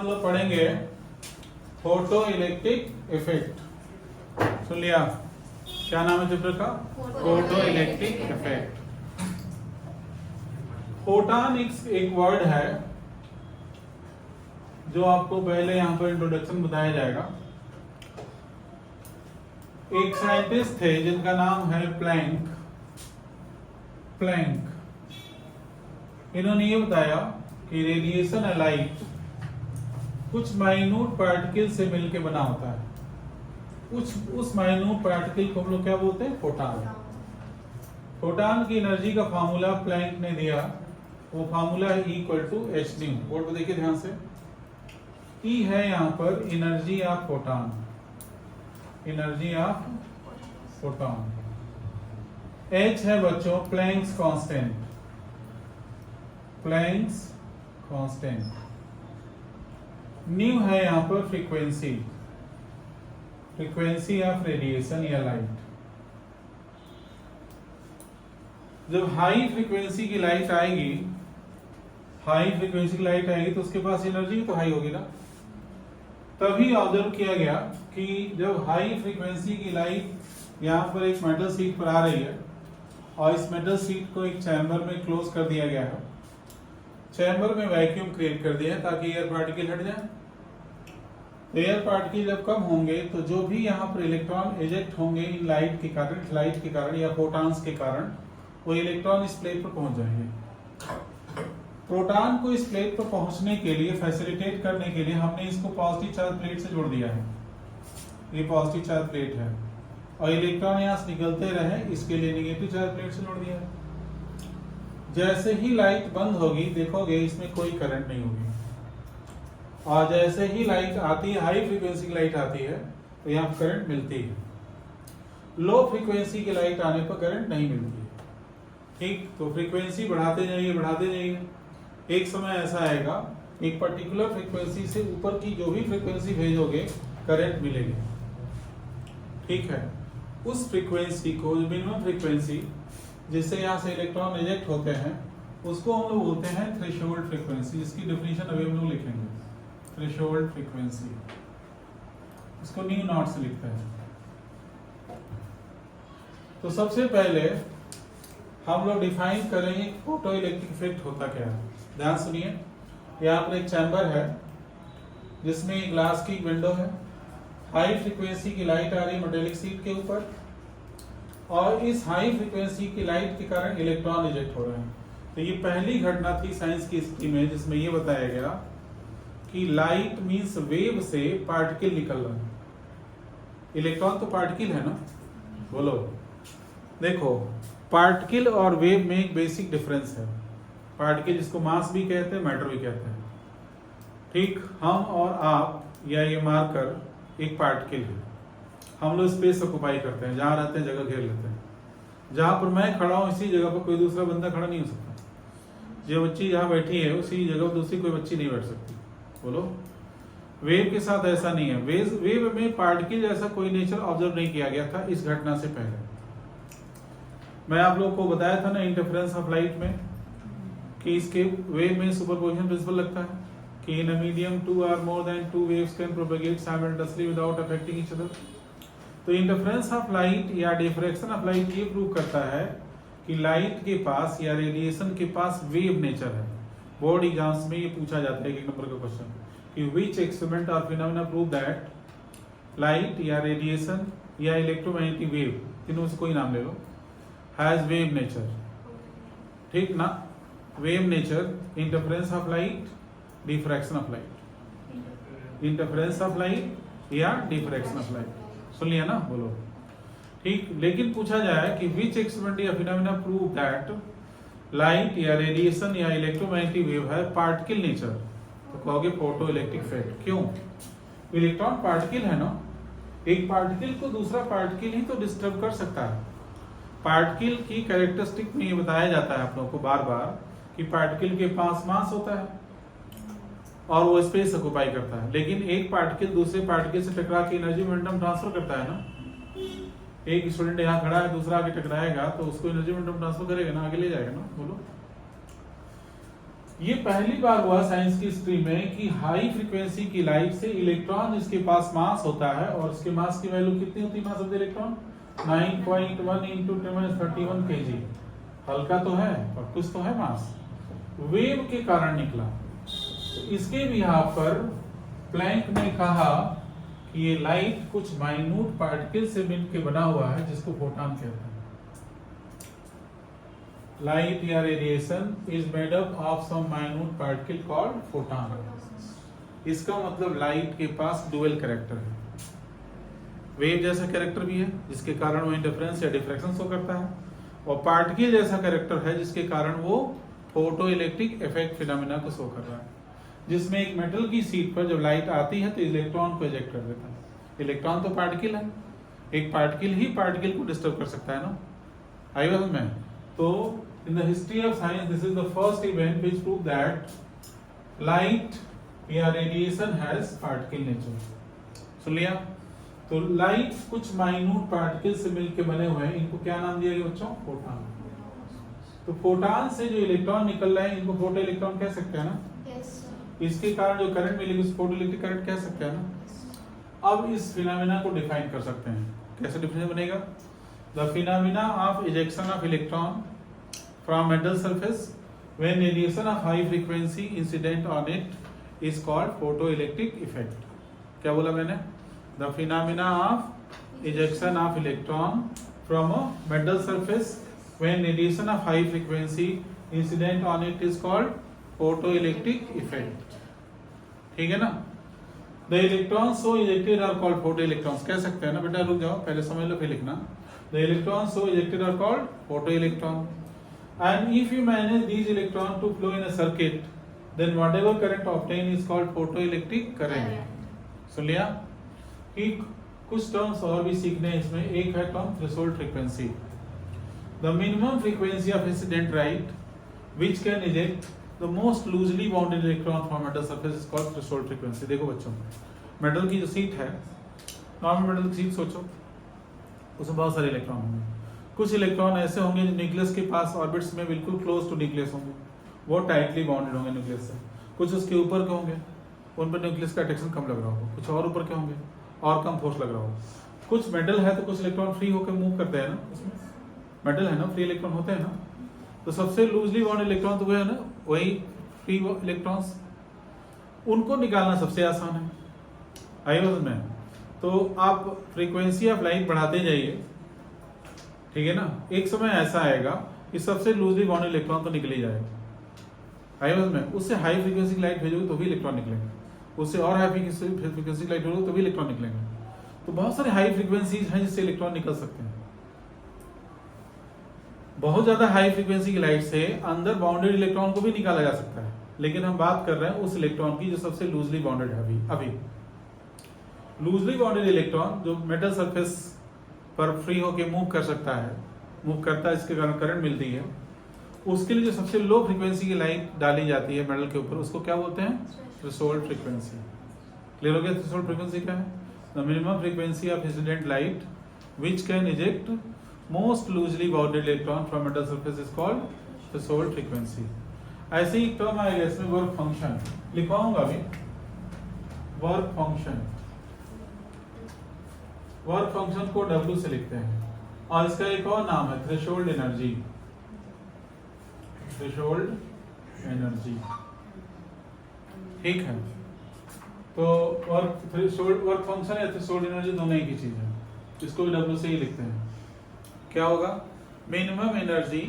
हम लोग पढ़ेंगे फोटो इलेक्ट्रिक इफेक्ट। सुन लिया? क्या नाम है चैप्टर का? Photo electric effect. फोटॉन एक वर्ड है जो आपको पहले यहाँ पर इंट्रोडक्शन बताया जाएगा। एक साइंटिस्ट थे जिनका नाम है प्लैंक। इन्होंने ये बताया कि रेडिएशन या लाइट कुछ माइन्यूट पार्टिकल से मिलकर बना होता है। उस माइन्यूट पार्टिकल को हम लोग क्या बोलते हैं? फोटॉन। फोटॉन की एनर्जी का फार्मूला प्लैंक ने दिया। वो फार्मूला है E=hν। बोर्ड पे देखिए ध्यान से। E है यहाँ पर energy of photon. Energy of photon. H है बच्चों Planck's constant. Planck's constant. Nu है यहाँ पर फ्रीक्वेंसी। फ्रीक्वेंसी ऑफ रेडिएशन या लाइट। जब हाई फ्रीक्वेंसी की लाइट आएगी, तो उसके पास एनर्जी तो हाई होगी ना। तभी ऑब्जर्व किया गया कि जब हाई फ्रीक्वेंसी की लाइट यहाँ पर एक मेटल शीट पर आ रही है और इस मेटल शीट को एक चैम्बर में क्लोज कर दिया गया है, चैम्बर में वैक्यूम क्रिएट कर दिया है ताकि एयर पार्टिकल हट जाए। तो एयर पार्टिकल जब कम होंगे तो जो भी यहाँ पर इलेक्ट्रॉन इजेक्ट होंगे इन लाइट के कारण या फोटॉन्स के कारण, वो इलेक्ट्रॉन इस प्लेट पर पहुंच जाएंगे। प्रोटॉन को इस प्लेट पर पहुंचने के लिए, फैसिलिटेट करने के लिए हमने इसको पॉजिटिव चार्ज प्लेट से जोड़ दिया है। ये पॉजिटिव चार्ज प्लेट है और इलेक्ट्रॉन यहाँ से निकलते रहे, इसके लिए नेगेटिव चार्ज प्लेट से जोड़ दिया है। जैसे ही लाइट बंद होगी देखोगे इसमें कोई करंट नहीं होगी, और जैसे ही लाइट आती है, हाई फ्रीक्वेंसी की लाइट आती है तो यहाँ करंट मिलती है। लो फ्रीक्वेंसी की लाइट आने पर करंट नहीं मिलती है। ठीक, तो फ्रीक्वेंसी बढ़ाते जाइए। एक समय ऐसा आएगा, एक पर्टिकुलर फ्रीक्वेंसी से ऊपर की जो भी फ्रीक्वेंसी भेजोगे करंट मिलेगी। ठीक है, उस फ्रीक्वेंसी को, जो मिनिमम फ्रीक्वेंसी जिससे यहाँ से इलेक्ट्रॉन रिजेक्ट होते हैं, उसको हम लोग बोलते हैं थ्रेशोल्ड फ्रीक्वेंसी। इसकी डेफिनेशन अभी हम लोग लिखेंगे। थ्रेशोल्ड फ्रीक्वेंसी, इसको न्यू नॉट से लिखते हैं। तो सबसे पहले हम लोग डिफाइन करेंगे फोटो इलेक्ट्रिक इफेक्ट होता क्या है। ध्यान सुनिए, यहाँ पर एक चैम्बर है जिसमें एक ग्लास की विंडो है। हाई फ्रीक्वेंसी की लाइट आ रही है मेटेलिक शीट के ऊपर, और इस हाई फ्रीक्वेंसी की लाइट के कारण इलेक्ट्रॉन रिजेक्ट हो रहे हैं। तो ये पहली घटना थी साइंस की हिस्ट्री में जिसमें ये बताया गया कि लाइट मींस वेव से पार्टिकल निकल रहा है। इलेक्ट्रॉन तो पार्टिकल है ना, बोलो। देखो, पार्टिकल और वेव में एक बेसिक डिफरेंस है। पार्टिकल जिसको मास भी कहते हैं, मैटर भी कहते हैं। ठीक, हम और आप या ये मार्कर एक पार्टिकल है। हम लोग स्पेस ऑक्युपाई करते हैं, जहां रहते हैं जगह घेर लेते हैं। जहां पर मैं खड़ा हूं इसी जगह पर कोई दूसरा बंदा खड़ा नहीं हो सकता। जो बच्ची जहां बैठी है उसी जगह पर दूसरी कोई बच्ची नहीं बैठ सकती। बोलो, वेव के साथ ऐसा नहीं है। वेव में पार्टिकल जैसा कोई नेचर ऑब्जर्व नहीं किया गया था इस घटना से पहले। मैं आप लोगों को बताया था ना इंटरफेरेंस ऑफ लाइट में कि इसके वेव में सुपरपोजिशन प्रिंसिपल लगता है कि इन अ मीडियम टू और more than two waves can propagate simultaneously without affecting each other. तो इंटरफेरेंस ऑफ लाइट या डिफ्रैक्शन ऑफ लाइट ये प्रूव करता है कि लाइट के पास या रेडिएशन के पास वेव नेचर है। बोर्ड एग्जाम्स में ये पूछा जाता है एक नंबर का क्वेश्चन कि व्हिच एक्सपेरिमेंट और फिनोमेना प्रूव दैट लाइट या रेडिएशन या इलेक्ट्रोमैग्नेटिक वेव, तीनों से कोई नाम ले लो, हैज वेव नेचर। ठीक ना, wave nature, interference of light, diffraction of light. Interference of light या डिफ्रैक्शन ऑफ लाइट, सुन लिया ना, बोलो। ठीक, लेकिन पूछा जाए कि व्हिच एक्सपेरिमेंट या फिनोमेना प्रूव दैट लाइट या रेडिएशन या इलेक्ट्रोमैग्नेटिक वेव है पार्टिकल नेचर, तो कहोगे फोटो इलेक्ट्रिक इफेक्ट। क्यों? इलेक्ट्रॉन पार्टिकल है ना, एक पार्टिकल को दूसरा पार्टिकल ही तो डिस्टर्ब कर सकता है। पार्टिकल की कैरेक्टरिस्टिक में ये बताया जाता है आप लोगों को बार बार कि पार्टिकल के पास मास होता है और वो स्पेस ऑक्युपाई करता है, लेकिन एक पार्टिकल दूसरे पार्टिकल से टकरा के एनर्जी मोमेंटम ट्रांसफर करता है ना। एक स्टूडेंट यहाँ खड़ा है, दूसरा आगे टकराएगा तो उसको एनर्जी मोमेंटम ट्रांसफर करेगा ना, आगे ले जाएगा ना। बोलो, ये पहली बार हुआ साइंस की हिस्ट्री में कि हाई फ्रीक्वेंसी की लाइट से इलेक्ट्रॉन जिसके पास मास होता है, और उसके मास की वैल्यू कितनी होती है, mass of the electron 9.1 × 10⁻31 kg, हल्का तो है और कुछ तो है मास, वेव के कारण निकला। तो इसके भी यहाँ पर प्लैंक ने कहा कि ये लाइट कुछ माइन्यूट पार्टिकल से मिलकर बना हुआ है जिसको फोटॉन कहते हैं। Light या radiation is made up of some minute particle called photon। इसका मतलब लाइट के पास डुअल कैरेक्टर है, वेव जैसा कैरेक्टर भी है जिसके कारण वो इंटरफेरेंस या डिफ्रैक्शन शो करता है, और पार्टिकल जैसा कैरेक्टर है जिसके कारण वो फोटो इलेक्ट्रिक इफेक्ट फिनोमेना को शो कर रहा है, जिसमें एक मेटल की शीट पर जब लाइट आती है तो इलेक्ट्रॉन को इजेक्ट कर देता है। इलेक्ट्रॉन तो पार्टिकल है, एक पार्टिकल ही पार्टिकल को डिस्टर्ब कर सकता है ना, आई वाज में। तो in the history of science this is the first event which proved that light या radiation has particle nature। सुन लिया? तो लाइट कुछ माइन्यूट पार्टिकल से मिलकर बने हुए हैं, इनको क्या नाम दिया गया बच्चों, फोटॉन। तो फोटॉन से जो इलेक्ट्रॉन निकल रहे हैं इनको फोटो इलेक्ट्रॉन कह सकते हैं ना, इसके कारण जो करंट मिलेगी उस फोटो इलेक्ट्रिक करंट कह सकते हैं ना। अब इस फिनोमेना को डिफाइन कर सकते हैं, कैसे डिफाइन बनेगा, the phenomena of ejection of electron from metal surface when radiation of high frequency incident on it is called photoelectric effect। क्या बोला मैंने, the phenomena of ejection of electron from a metal surface when radiation of high frequency incident on it is called photoelectric effect। ठीक है ना। the electrons so ejected are called photoelectrons कह सकते हैं ना बेटा, रुक जाओ पहले समझ लो फिर लिखना। the electrons so ejected are called photoelectron and if you manage these electrons to flow in a circuit then whatever current obtained is called photoelectric current। सुन लिया? कि कुछ टर्म्स और भी सीखने हैं इसमें, एक है term threshold frequency, the minimum frequency of incident light which can eject the most loosely bounded electron from metal surface is called threshold frequency. देखो बच्चों, मेटल की जो सीट है, नॉर्मल मेटल की सीट सोचो, उसमें बहुत सारे इलेक्ट्रॉन होंगे, कुछ इलेक्ट्रॉन ऐसे होंगे जो न्यूक्लियस के पास ऑर्बिट्स में बिल्कुल क्लोज टू न्यूक्लियस होंगे, वो टाइटली बाउंडेड होंगे न्यूक्लियस से, कुछ उसके ऊपर के होंगे उन पर न्यूक्लियस का अट्रैक्शन कम लग रहा होगा, कुछ और ऊपर के होंगे और कम फोर्स लग रहा होगा। कुछ मेटल है तो कुछ इलेक्ट्रॉन फ्री होकर मूव करते हैं ना, उसमें मेटल है ना, फ्री इलेक्ट्रॉन होते हैं ना, तो सबसे लूजली बाउंडेड इलेक्ट्रॉन तो वो है ना, वही फ्री इलेक्ट्रॉन्स, उनको निकालना सबसे आसान है, आई वाज में। तो आप फ्रीक्वेंसी ऑफ लाइट बढ़ाते जाइए, ठीक है ना, एक समय ऐसा आएगा कि सबसे लूजली बाउंडेड इलेक्ट्रॉन तो निकल ही जाएगा, आई वाज में। उससे हाई फ्रीक्वेंसी लाइट भेजोगे तो भी इलेक्ट्रॉन निकलेंगे, उससे और हाई फ्रीक्वेंसी लाइट भेजोगे तो भी इलेक्ट्रॉन निकलेंगे। तो बहुत सारे हाई फ्रीक्वेंसीज हैं जिससे इलेक्ट्रॉन निकल सकते हैं। बहुत ज्यादा हाई फ्रीक्वेंसी की लाइट से अंदर बाउंडेड इलेक्ट्रॉन को भी निकाला जा सकता है, लेकिन हम बात कर रहे हैं उस इलेक्ट्रॉन की जो सबसे लूजली बाउंडेड है। अभी लूजली बाउंडेड इलेक्ट्रॉन जो मेटल सरफेस पर फ्री होके मूव कर सकता है, मूव करता है, इसके कारण करंट मिलती है, उसके लिए जो सबसे लो फ्रीक्वेंसी की लाइट डाली जाती है मेटल के ऊपर, उसको क्या बोलते हैं, थ्रेशोल्ड फ्रीक्वेंसी। क्लियर हो गया? थ्रेशोल्ड फ्रीक्वेंसी क्या है, the minimum frequency of incident light which can eject most loosely bounded electron from metal surface is called threshold frequency. ऐसे ही टर्म आएगा इसमें, वर्क फंक्शन लिखवाऊंगा अभी, वर्क फंक्शन, वर्क फंक्शन को W से लिखते हैं, और इसका एक और नाम है थ्रेशोल्ड एनर्जी, थ्रेशोल्ड एनर्जी, ठीक है। तो वर्क फंक्शन या थ्रेशोल्ड एनर्जी दोनों एक ही चीज है, इसको भी W से ही लिखते हैं। क्या होगा, minimum energy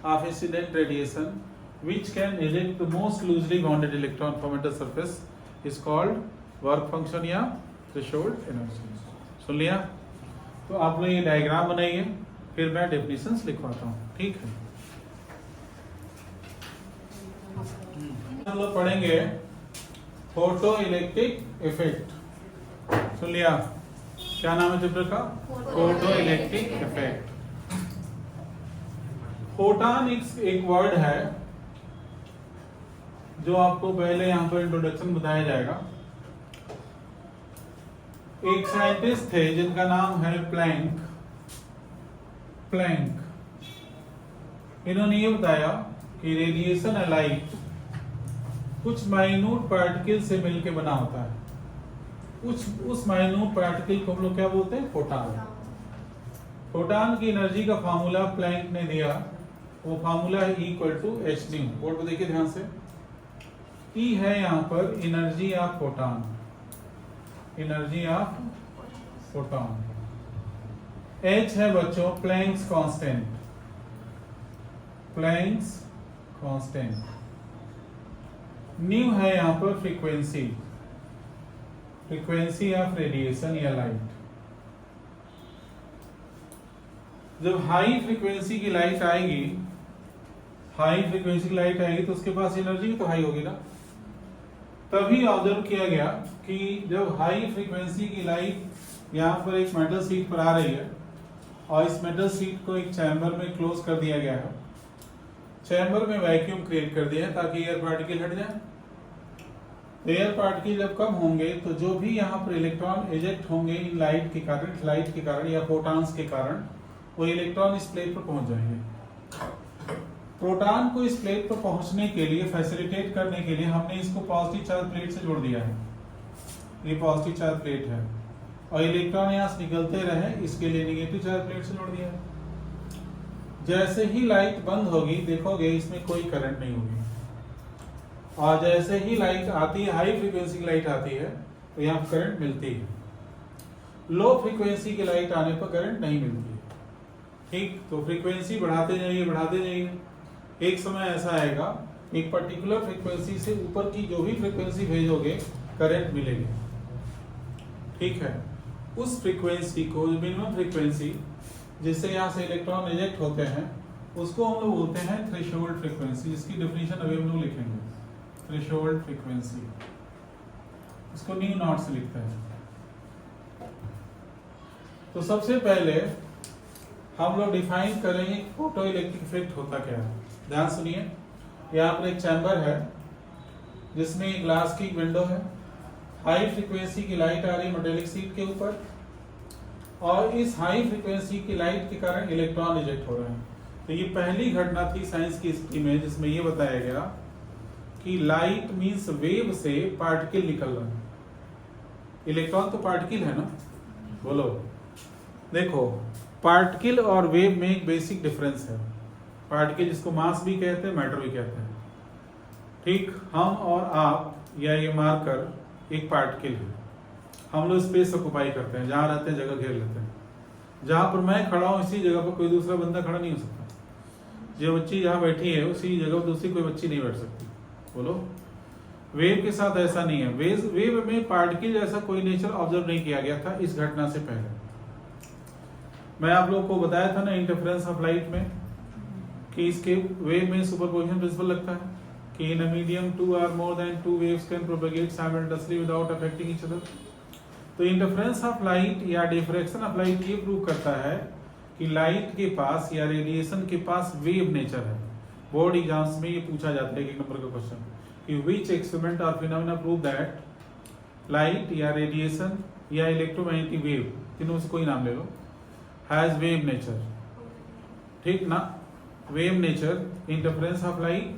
of incident radiation which can eject the most loosely bounded electron from metal surface is called work function या थ्रेशोल्ड एनर्जी। सुन लिया? तो आप लोग ये डायग्राम बनाइए, फिर मैं डेफिनेशंस लिखवाता हूँ, ठीक है। हम लोग पढ़ेंगे फोटो इलेक्ट्रिक इफेक्ट। सुन लिया? क्या नाम है चैप्टर का, फोटो इलेक्ट्रिक इफेक्ट। फोटॉन एक वर्ड है जो आपको पहले यहाँ पर इंट्रोडक्शन बताया जाएगा। एक साइंटिस्ट थे जिनका नाम है प्लैंक। प्लैंक इन्होंने ये बताया कि रेडिएशन लाइट कुछ माइन्यूट पार्टिकल से मिलके बना होता है। उस माइन्यूट पार्टिकल को हम लोग क्या बोलते हैं? फोटॉन। फोटॉन की एनर्जी का फार्मूला प्लैंक ने दिया, वो फार्मूला है E=h²। बोर्ड पे देखिए ध्यान से। E है यहाँ पर energy of photon, energy of photon. H है बच्चों Planck's constant, Planck's constant. Nu है यहाँ पर फ्रीक्वेंसी, फ्रीक्वेंसी ऑफ रेडिएशन या लाइट। जब हाई फ्रीक्वेंसी की लाइट आएगी, हाई फ्रीक्वेंसी की लाइट आएगी तो उसके पास एनर्जी तो हाई होगी ना। तभी ऑब्जर्व किया गया कि जब हाई फ्रीक्वेंसी की लाइट यहाँ पर एक मेटल शीट पर आ रही है और इस मेटल शीट को एक चैम्बर में क्लोज कर दिया गया है, चैम्बर में वैक्यूम क्रिएट कर दिया है ताकि एयर पार्टिकल हट जाए। एयर पार्टिकल जब कम होंगे तो जो भी यहाँ पर इलेक्ट्रॉन इजेक्ट होंगे इन लाइट के कारण या फोटॉन्स के कारण, वो इलेक्ट्रॉन इस प्लेट पर पहुंच जाएंगे। प्रोटॉन को इस प्लेट पर पहुंचने के लिए, फैसिलिटेट करने के लिए हमने इसको पॉजिटिव चार्ज प्लेट से जोड़ दिया है। ये पॉजिटिव चार्ज प्लेट है और इलेक्ट्रॉन यहाँ से निकलते रहे, इसके लिए नेगेटिव चार्ज प्लेट से जोड़ दिया है। जैसे ही लाइट बंद होगी देखोगे इसमें कोई करंट नहीं होगी, और जैसे ही लाइट आती है, हाई फ्रीक्वेंसी की लाइट आती है तो यहाँ करंट मिलती है। लो फ्रीक्वेंसी की लाइट आने पर करंट नहीं मिलती है। ठीक, तो फ्रीक्वेंसी बढ़ाते जाइए, बढ़ाते जाइए। एक समय ऐसा आएगा, एक पर्टिकुलर फ्रीक्वेंसी से ऊपर की जो भी फ्रीक्वेंसी भेजोगे करंट मिलेगी। ठीक है, उस फ्रीक्वेंसी को, मिनिमम फ्रीक्वेंसी जिससे यहाँ से इलेक्ट्रॉन रिजेक्ट होते हैं, उसको हम लोग बोलते हैं थ्रेशोल्ड फ्रीक्वेंसी, जिसकी डेफिनेशन अभी हम लोग लिखेंगे। थ्रेशोल्ड फ्रीक्वेंसी, इसको न्यू नॉट से लिखते हैं। तो सबसे पहले हम लोग डिफाइन करेंगे फोटो इलेक्ट्रिक इफेक्ट होता क्या है। ध्यान सुनिए, यहाँ पर एक चैम्बर है जिसमें ग्लास की विंडो है, हाई फ्रीक्वेंसी की लाइट आ रही है मेटेलिक शीट के ऊपर, और इस हाई फ्रीक्वेंसी की लाइट के कारण इलेक्ट्रॉन रिजेक्ट हो रहे हैं। तो ये पहली घटना थी साइंस की हिस्ट्री में जिसमें ये बताया गया कि लाइट मींस वेव से पार्टिकल निकल रहा है। इलेक्ट्रॉन तो पार्टिकल है ना, बोलो। देखो, पार्टिकल और वेव में एक बेसिक डिफरेंस है। पार्टिकल जिसको मास भी कहते हैं, मैटर भी कहते हैं। ठीक, हम और आप या ये मार्कर एक पार्टिकल है। हम लोग स्पेस ऑक्युपाई करते हैं, जहां रहते हैं जगह घेर लेते हैं। जहां पर मैं खड़ा हूं इसी जगह पर कोई दूसरा बंदा खड़ा नहीं हो सकता। जो बच्ची जहां बैठी है उसी जगह पर दूसरी कोई बच्ची नहीं बैठ सकती। बोलो, वेव के साथ ऐसा नहीं है। वेव में पार्टिकल जैसा कोई नेचर ऑब्जर्व नहीं किया गया था इस घटना से पहले। मैं आप लोगों को बताया था ना इंटरफेरेंस ऑफ लाइट में कि इसके वेव में सुपरपोजिशन प्रिंसिपल लगता है कि इन अ मीडियम टू और more than two waves can propagate simultaneously without affecting each other. तो इंटरफेरेंस ऑफ लाइट या डिफ्रैक्शन ऑफ लाइट ये प्रूव करता है कि लाइट के पास या रेडिएशन के पास वेव नेचर है। बोर्ड एग्जाम्स में ये पूछा जाता है, एक नंबर का क्वेश्चन, कि विच एक्सपेरिमेंट और फिनोमेना प्रूव दैट लाइट या रेडिएशन या इलेक्ट्रोमैग्नेटिक वेव, तीनों से कोई नाम ले लो, हैज वेव नेचर। ठीक ना, wave nature, interference of light,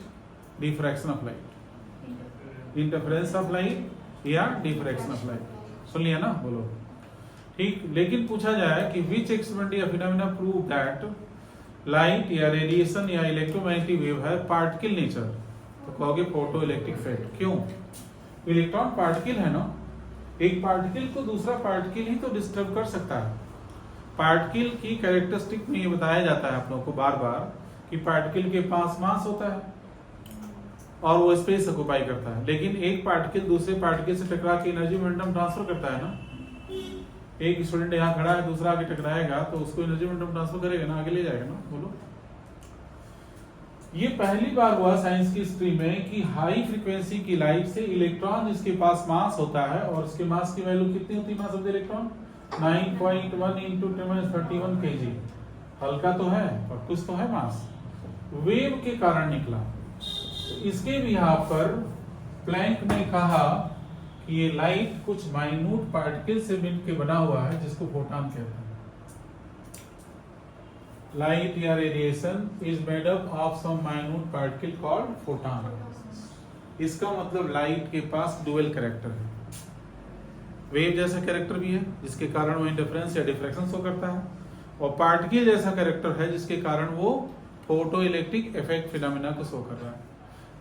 diffraction of light, interference of light या डिफ्रैक्शन ऑफ लाइट। सुन लिया ना, बोलो। ठीक, लेकिन पूछा जाए कि विच एक्सपेरिमेंट या फिनोमेना प्रूव दैट लाइट या रेडिएशन या इलेक्ट्रोमैग्नेटिक वेव है पार्टिकल नेचर, तो कहोगे फोटो इलेक्ट्रिक इफेक्ट। क्यों? इलेक्ट्रॉन पार्टिकल है ना, एक पार्टिकल को दूसरा पार्टिकल ही तो डिस्टर्ब कर सकता है। पार्टिकल की कैरेक्टरिस्टिक में ये बताया जाता है आप लोगों को बार बार कि पार्टिकल के पास मास होता है और वो स्पेस ऑक्युपाई करता है, लेकिन एक पार्टिकल दूसरे पार्टिकल से टकरा के एनर्जी मोमेंटम ट्रांसफर करता है ना। एक स्टूडेंट यहाँ खड़ा है, दूसरा आगे टकराएगा तो उसको एनर्जी मोमेंटम ट्रांसफर करेगा ना, आगे ले जाएगा ना। बोलो, ये पहली बार हुआ साइंस की हिस्ट्री में कि हाई फ्रीक्वेंसी की लाइट से इलेक्ट्रॉन जिसके पास मास होता है, और उसके मास की वैल्यू कितनी होती है, mass of the electron 9.1 into 10⁻31 kg। हल्का तो है पर कुछ तो है मास, वेव के कारण निकला। इसके भी यहाँ पर प्लैंक ने कहा कि ये लाइट कुछ माइन्यूट पार्टिकल से मिलकर बना हुआ है जिसको फोटॉन कहते हैं। लाइट या radiation is made up of some minute particle called photon. इसका मतलब लाइट के पास डुअल कैरेक्टर है, वेव जैसा कैरेक्टर भी है जिसके कारण वो इंटरफेरेंस या डिफ्रैक्शन शो करता है, और पार्टिकल जैसा कैरेक्टर है जिसके कारण वो फोटो इलेक्ट्रिक इफेक्ट फिनोमेना को शो कर रहा है,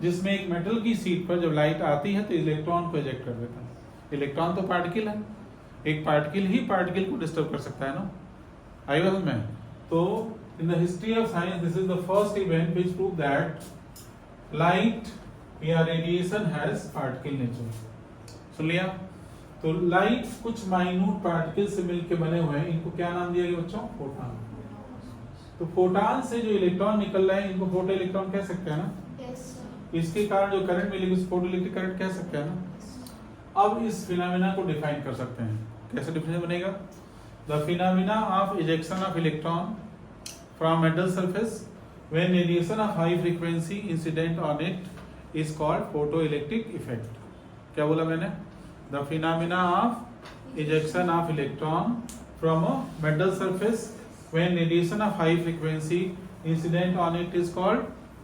जिसमें एक मेटल की शीट पर जब लाइट आती है तो इलेक्ट्रॉन को इजेक्ट कर देता है। इलेक्ट्रॉन तो पार्टिकल है, एक पार्टिकल ही पार्टिकल को डिस्टर्ब कर सकता है ना, आई समझ में। तो in the history of science this is the first event which prove that light या रेडिएशन हैज पार्टिकल नेचर। सुन लिया? तो लाइट कुछ माइन्यूट पार्टिकल से मिलकर बने हुए हैं, इनको क्या नाम दिया गया बच्चों? फोटॉन। तो फोटॉन से जो इलेक्ट्रॉन निकल रहे हैं इनको फोटो इलेक्ट्रॉन कह सकते हैं ना? इसके कारण जो करंट मिलेगी उस फोटो इलेक्ट्रिक करंट कह सकते हैं ना। अब इस फिनोमेना को डिफाइन कर सकते हैं, कैसे डिफाइन बनेगा? The phenomena of ejection of electron from metal surface when radiation of high frequency incident on it is called photo electric effect. क्या बोला मैंने? The phenomena of ejection of electron from a metal surface when radiation of high frequency incident on it is called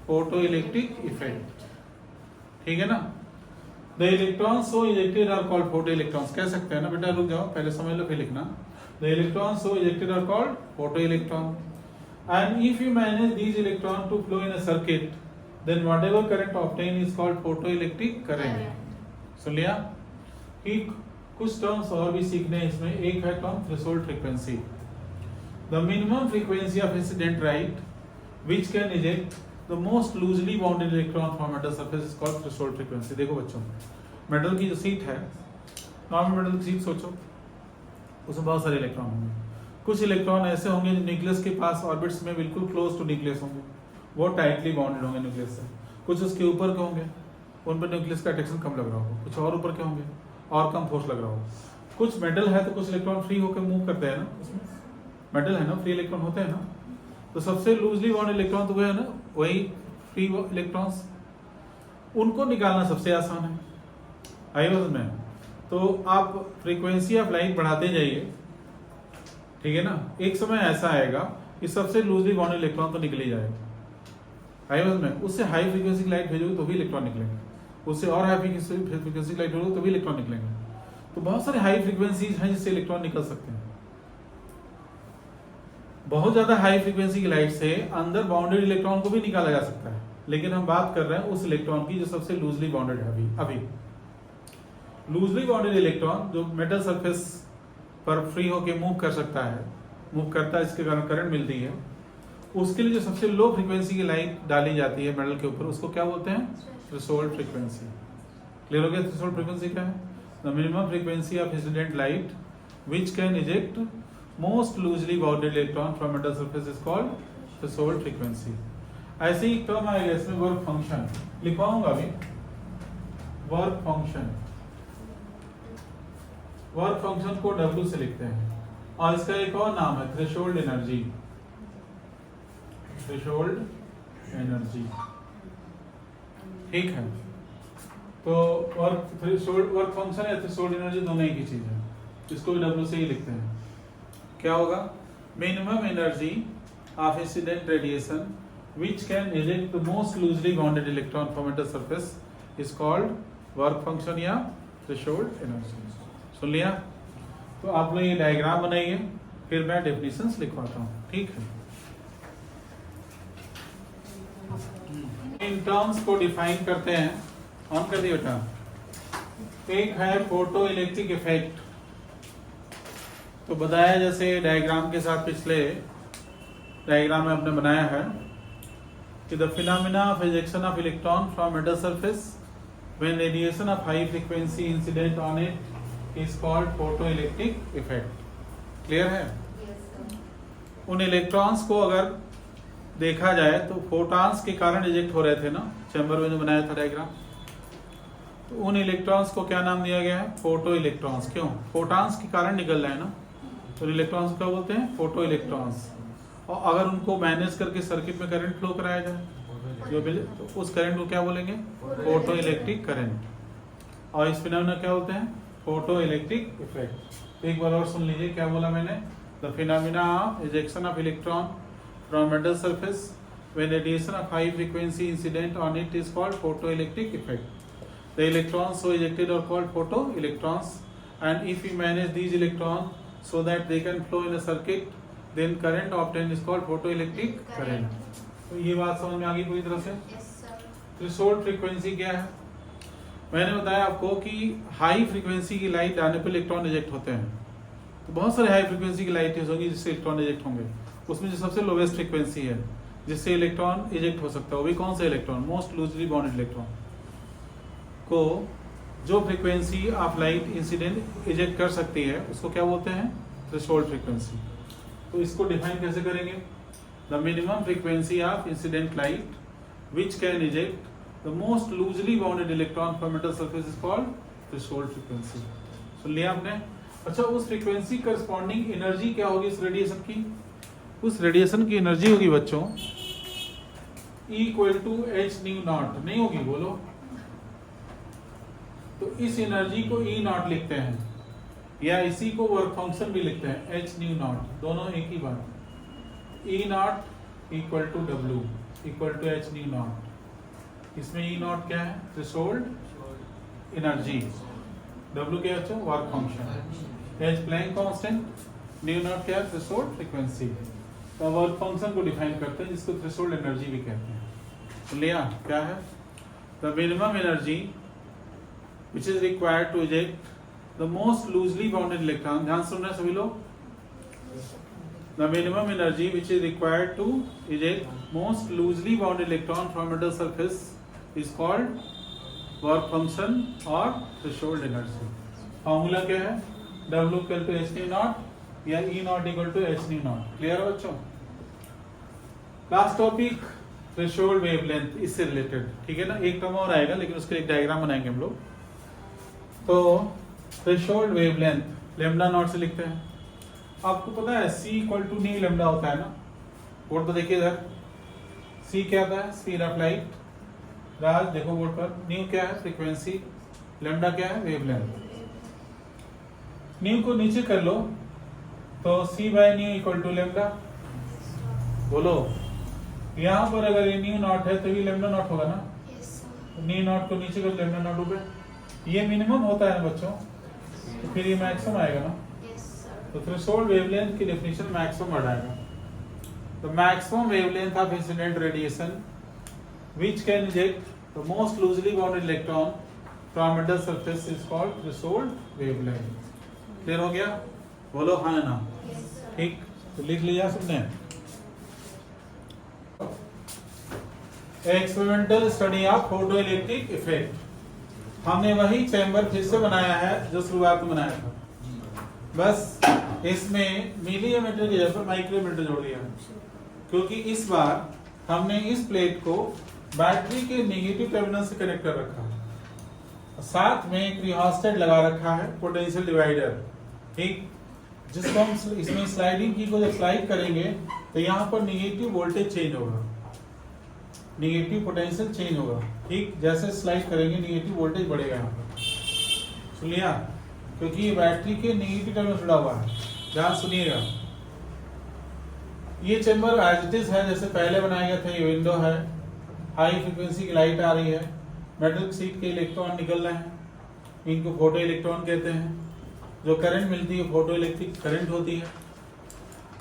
photo electric effect. ठीक है ना? The electrons so ejected are called photo electrons कह सकते हैं ना बेटा, रुक जाओ पहले समझ लो फिर लिखना। The electrons so ejected are called photo electron and if you manage these electron to flow in a circuit then whatever current obtain is called photo electric current. सुन लिया? कि कुछ टर्म्स और भी सीखने हैं इसमें। एक है term threshold frequency, the minimum frequency of incident light which can eject the most loosely bounded electron from metal surface is called threshold frequency। देखो बच्चों, मेटल की जो सीट है, नॉर्मल मेटल की सीट सोचो, उसमें बहुत सारे इलेक्ट्रॉन होंगे। कुछ इलेक्ट्रॉन ऐसे होंगे जो न्यूक्लियस के पास ऑर्बिट्स में बिल्कुल क्लोज टू न्यूक्लियस होंगे, वो टाइटली बाउंडेड होंगे न्यूक्लियस से। कुछ उसके ऊपर के होंगे, उन पर न्यूक्लियस का अट्रैक्शन कम लग रहा होगा, कुछ और ऊपर के होंगे और कम फोर्स लग रहा होगा। कुछ मेटल है तो कुछ इलेक्ट्रॉन फ्री होकर मूव करते हैं ना, उसमें मेटल है ना, फ्री इलेक्ट्रॉन होते हैं ना। तो सबसे लूजली बाउंडेड इलेक्ट्रॉन तो वो है ना, वही फ्री इलेक्ट्रॉन्स, उनको निकालना सबसे आसान है। आई बात में? तो आप फ्रीक्वेंसी ऑफ लाइट बढ़ाते जाइए, ठीक है ना, एक समय ऐसा आएगा कि सबसे लूजली बाउंडेड इलेक्ट्रॉन तो निकल ही जाएगा। आई बात में? उससे हाई फ्रीक्वेंसी की लाइट भेजोगे तो भी इलेक्ट्रॉन निकलेंगे, उससे और हाई फ्रीक्वेंसी की लाइट भेजोगे तो भी इलेक्ट्रॉन निकलेंगे। तो बहुत सारे हाई फ्रीक्वेंसीज हैं जिससे इलेक्ट्रॉन निकल सकते हैं। बहुत ज्यादा हाई फ्रीक्वेंसी की लाइट से अंदर बाउंडेड इलेक्ट्रॉन को भी निकाला जा सकता है, लेकिन हम बात कर रहे हैं उस इलेक्ट्रॉन की जो सबसे लूजली बाउंडेड है। अभी लूजली बाउंडेड इलेक्ट्रॉन जो मेटल सरफेस पर फ्री होकर मूव कर सकता है, मूव करता है, इसके कारण करंट मिलती है, उसके लिए जो सबसे लो फ्रीक्वेंसी की लाइट डाली जाती है मेटल के ऊपर, उसको क्या बोलते हैं? Threshold frequency. क्लियर हो गया? थ्रेशोल्ड फ्रीक्वेंसी क्या है? The minimum frequency of incident light which can eject most loosely bounded electron from metal surface is called threshold frequency। ऐसे ही टर्म आएगा इसमें वर्क फंक्शन, लिखवाऊंगा अभी। वर्क फंक्शन, वर्क फंक्शन को W से लिखते हैं, और इसका एक और नाम है थ्रेशोल्ड एनर्जी। थ्रेशोल्ड एनर्जी, ठीक है। तो वर्क फंक्शन या थ्रेशोल्ड एनर्जी दोनों एक ही चीज है, इसको भी W से ही लिखते हैं। क्या होगा? Minimum energy of incident radiation which can eject the most loosely bounded electron from metal surface is called work function या थ्रेशोल्ड एनर्जी। सुन लिया? तो आप लोग ये डायग्राम बनाइए, फिर मैं डेफिनेशंस लिखवाता हूँ, ठीक है। इन टर्म्स को डिफाइन करते हैं, ऑन कर दिए बेटा। एक है फोटो इलेक्ट्रिक इफेक्ट, तो बताया जैसे डायग्राम के साथ, पिछले डायग्राम में आपने बनाया है कि the phenomena of ejection of electron from metal surface when radiation of high frequency incident on it is called photo electric effect. Clear है? उन इलेक्ट्रॉन्स को अगर देखा जाए तो फोटॉन्स के कारण इजेक्ट हो रहे थे ना, चैम्बर में जो बनाया था डायग्राम, तो उन इलेक्ट्रॉन्स को क्या नाम दिया गया है? Photo electrons. क्यों? फोटॉन्स के कारण निकल रहे हैं ना, तो इलेक्ट्रॉन्स को क्या बोलते हैं? Photo electrons. और अगर उनको मैनेज करके सर्किट में करंट फ्लो कराया जाए जो तो उस करंट को क्या बोलेंगे? Photo electric current. और इस फिनोमेना क्या बोलते हैं? Photo electric effect. एक बार और सुन लीजिए, क्या बोला मैंने? The phenomena of ejection of electron from metal surface when radiation of high frequency incident on it is called photo electric effect. The electrons so ejected are called photoelectrons, and if we manage these electrons so that they can flow in a circuit, then current obtained is called photoelectric current. तो ये बात समझ में आ गई पूरी तरह से? Yes, sir. Threshold frequency क्या है? मैंने बताया आपको कि हाई फ्रीक्वेंसी की लाइट आने पर इलेक्ट्रॉन इजेक्ट होते हैं। तो बहुत सारे हाई फ्रीक्वेंसी की लाइट होंगी जिससे इलेक्ट्रॉन इजेक्ट होंगे। उसमें जो सबसे लोवेस्ट फ्रीक्वेंसी है जिससे इलेक्ट्रॉन इजेक्ट हो सकता है, वो भी कौन सा electron? Most loosely bonded electron को जो frequency of light incident eject कर सकती है उसको क्या बोलते हैं? Threshold frequency. तो इसको डिफाइन कैसे करेंगे? The minimum frequency of incident light which can eject the most loosely bounded electron from metal surface is called threshold frequency. सुन लिया आपने? अच्छा, उस फ्रीक्वेंसी करस्पॉन्डिंग एनर्जी क्या होगी इस रेडिएशन की? उस रेडिएशन की एनर्जी होगी बच्चों equal to H nu naught. नहीं होगी? बोलो। तो इस एनर्जी को ई नॉट लिखते हैं या इसी को वर्क फंक्शन भी लिखते हैं, एच न्यू नॉट, दोनों एक ही बात। E not equal to W equal to H nu not. इसमें ई नॉट क्या है? Threshold energy. डब्ल्यू क्या है? Work function. H Planck constant, nu naught क्या है? Threshold frequency. तो वर्क फंक्शन को डिफाइन करते हैं जिसको थ्रेशोल्ड एनर्जी भी कहते हैं। तो लिया क्या है? The minimum energy which is required to eject the most loosely bounded electron. ध्यान सुनना सभी लोग। The minimum energy which is required to eject most loosely bounded electron from metal surface is called work function or threshold energy. Formula क्या है? W equal to h nu naught या E naught equal to h nu naught। Clear है बच्चों? Last topic threshold wavelength, इससे related, ठीक है ना? एक टर्म और आएगा लेकिन उसके एक डायग्राम बनाएंगे हम लोग। तो थ्रेशोल्ड वेवलेंथ लेमडा नॉट से लिखते हैं। आपको पता है C equal to nu lambda होता है ना? बोर्ड पर देखिए इधर, C क्या था? Speed of light. राज देखो बोर्ड पर, न्यू क्या है? फ्रीक्वेंसी। लेमडा क्या है? वेवलेंथ। न्यू को नीचे कर लो तो C by nu equal to lambda. बोलो, यहाँ पर अगर ये न्यू नॉट है तो ये लेमडा नॉट होगा ना? Yes, sir. न्यू नॉट को नीचे कर लेमडा नॉट ऊपर। ये मिनिमम होता है ना बच्चों, तो फिर ये मैक्सिमम आएगा ना? Yes, sir. तो थ्रेशोल्ड वेवलेंथ की डेफिनेशन मैक्सिमम आ जाएगा। तो maximum wavelength of incident radiation which can eject the most loosely bounded electron from metal surface is called threshold wavelength. Clear हो गया? बोलो हाँ ना? Yes, sir. ठीक, तो लिख लिया सबने? Experimental study of photoelectric effect. हमने वही चैम्बर फिर से बनाया है जो शुरुआत में बनाया था, बस इसमें मिलीमीटर की जगह पर माइक्रोमीटर जोड़ दिया है, क्योंकि इस बार हमने इस प्लेट को बैटरी के नेगेटिव टर्मिनल से कनेक्ट कर रखा है। साथ में एक रियोस्टेट लगा रखा है, पोटेंशियल डिवाइडर, ठीक, जिसको हम इसमें स्लाइडिंग की को जब स्लाइड करेंगे तो यहाँ पर नेगेटिव वोल्टेज चेंज होगा, नेगेटिव पोटेंशियल चेंज होगा, ठीक। जैसे स्लाइड करेंगे नेगेटिव वोल्टेज बढ़ेगा यहाँ पर। सुन लिया? क्योंकि ये बैटरी के नेगेटिव टर्मिनल जुड़ा हुआ है। ध्यान सुनिएगा, ये चैम्बर एज इट इज है जैसे पहले बनाया गया था। ये विंडो है, हाई फ्रीक्वेंसी की लाइट आ रही है, मेटल शीट के इलेक्ट्रॉन निकल रहे हैं, इनको फोटो इलेक्ट्रॉन कहते हैं। जो करंट मिलती है फोटो इलेक्ट्रिक करंट होती है।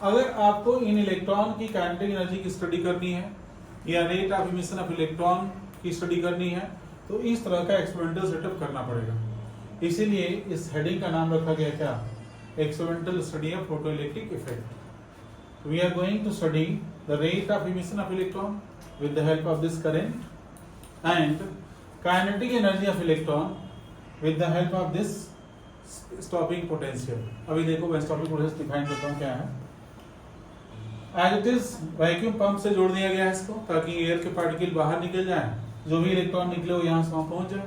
अगर आपको इन इलेक्ट्रॉन की काइनेटिक एनर्जी की स्टडी करनी है या rate of emission of electron की स्टडी करनी है तो इस तरह का एक्सपेरिमेंटल सेटअप करना पड़ेगा। इसीलिए इस हेडिंग का नाम रखा गया क्या? Experimental study of photoelectric effect. We are going to study the rate of emission of electron with the help of this current and kinetic energy of electron with the help of this stopping potential. अभी देखो मैं stopping potential define करता हूँ क्या है। As it is vacuum pump से जोड़ दिया गया है इसको, ताकि एयर के पार्टिकल बाहर निकल जाए, जो भी इलेक्ट्रॉन निकले वो यहाँ से वहाँ पहुँच जाए।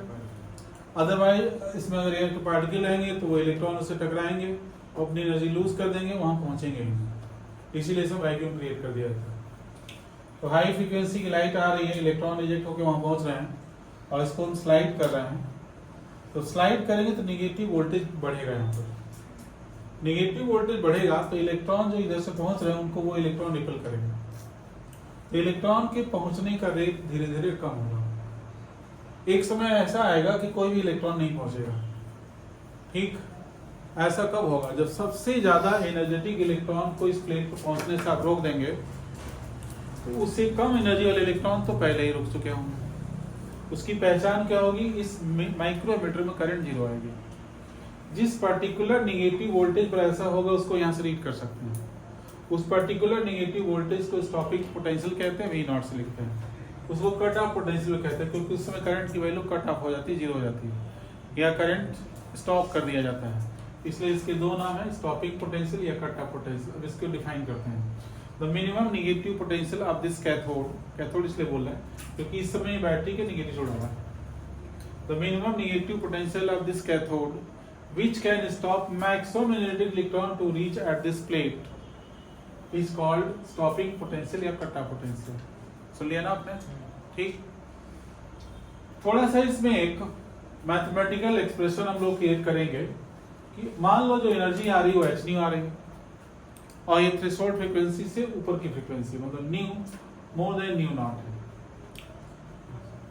अदरवाइज इसमें अगर एयर के पार्टिकल रहेंगे तो वो इलेक्ट्रॉन उससे टकराएंगे और अपनी एनर्जी लूज कर देंगे, वहाँ पहुँचेंगे ही। इसीलिए इसमें वैक्यूम क्रिएट कर दिया था। तो हाई फ्रीक्वेंसी की लाइट आ रही है, इलेक्ट्रॉन रिजेक्ट होकर वहाँ पहुँच रहे हैं और इसको हम स्लाइड कर रहे हैं। तो स्लाइड करेंगे तो निगेटिव वोल्टेज बढ़ेगा। यहाँ पर निगेटिव वोल्टेज बढ़ेगा तो इलेक्ट्रॉन जो इधर से पहुंच रहे हैं उनको वो इलेक्ट्रॉन रिपेल करेगा। तो इलेक्ट्रॉन के पहुंचने का रेट धीरे धीरे कम होगा। एक समय ऐसा आएगा कि कोई भी इलेक्ट्रॉन नहीं पहुंचेगा। ठीक, ऐसा कब होगा? जब सबसे ज्यादा एनर्जेटिक इलेक्ट्रॉन को इस प्लेट पर पहुंचने से आप रोक देंगे, तो उससे कम एनर्जी वाले इलेक्ट्रॉन तो पहले ही रुक चुके होंगे। उसकी पहचान क्या होगी? इस माइक्रोमीटर में करंट जीरो आएगी। जिस पर्टिकुलर निगेटिव वोल्टेज पर ऐसा होगा उसको यहाँ से रीड कर सकते हैं। उस पर्टिकुलर निगेटिव वोल्टेज को स्टॉपिंग पोटेंशियल कहते हैं, V0 से लिखते हैं। उसको कट ऑफ पोटेंशियल कहते हैं, क्योंकि उस समय करंट की वैल्यू कट ऑफ हो जाती है, जीरो हो जाती है, या करंट स्टॉप कर दिया जाता है। इसलिए इसके दो नाम है, स्टॉपिंग पोटेंशियल या कट ऑफ पोटेंशियल। अब इसको डिफाइन करते हैं। The minimum negative potential of this cathode इसलिए बोल रहे हैं क्योंकि इस समय बैटरी के नेगेटिव जोड़ा हुआ है। The minimum negative potential of this cathode which can stop maximum energetic electron to reach at this plate is called stopping potential या कट ऑफ पोटेंशियल। सुन लिया ना आपने? ठीक, थोड़ा सा इसमें एक मैथमेटिकल एक्सप्रेशन हम लोग क्रिएट करेंगे कि मान लो जो एनर्जी आ रही है वो h न्यू आ रही है, और ये थ्रेशोल्ड फ्रीक्वेंसी से ऊपर की फ्रीक्वेंसी मतलब new more than new not है।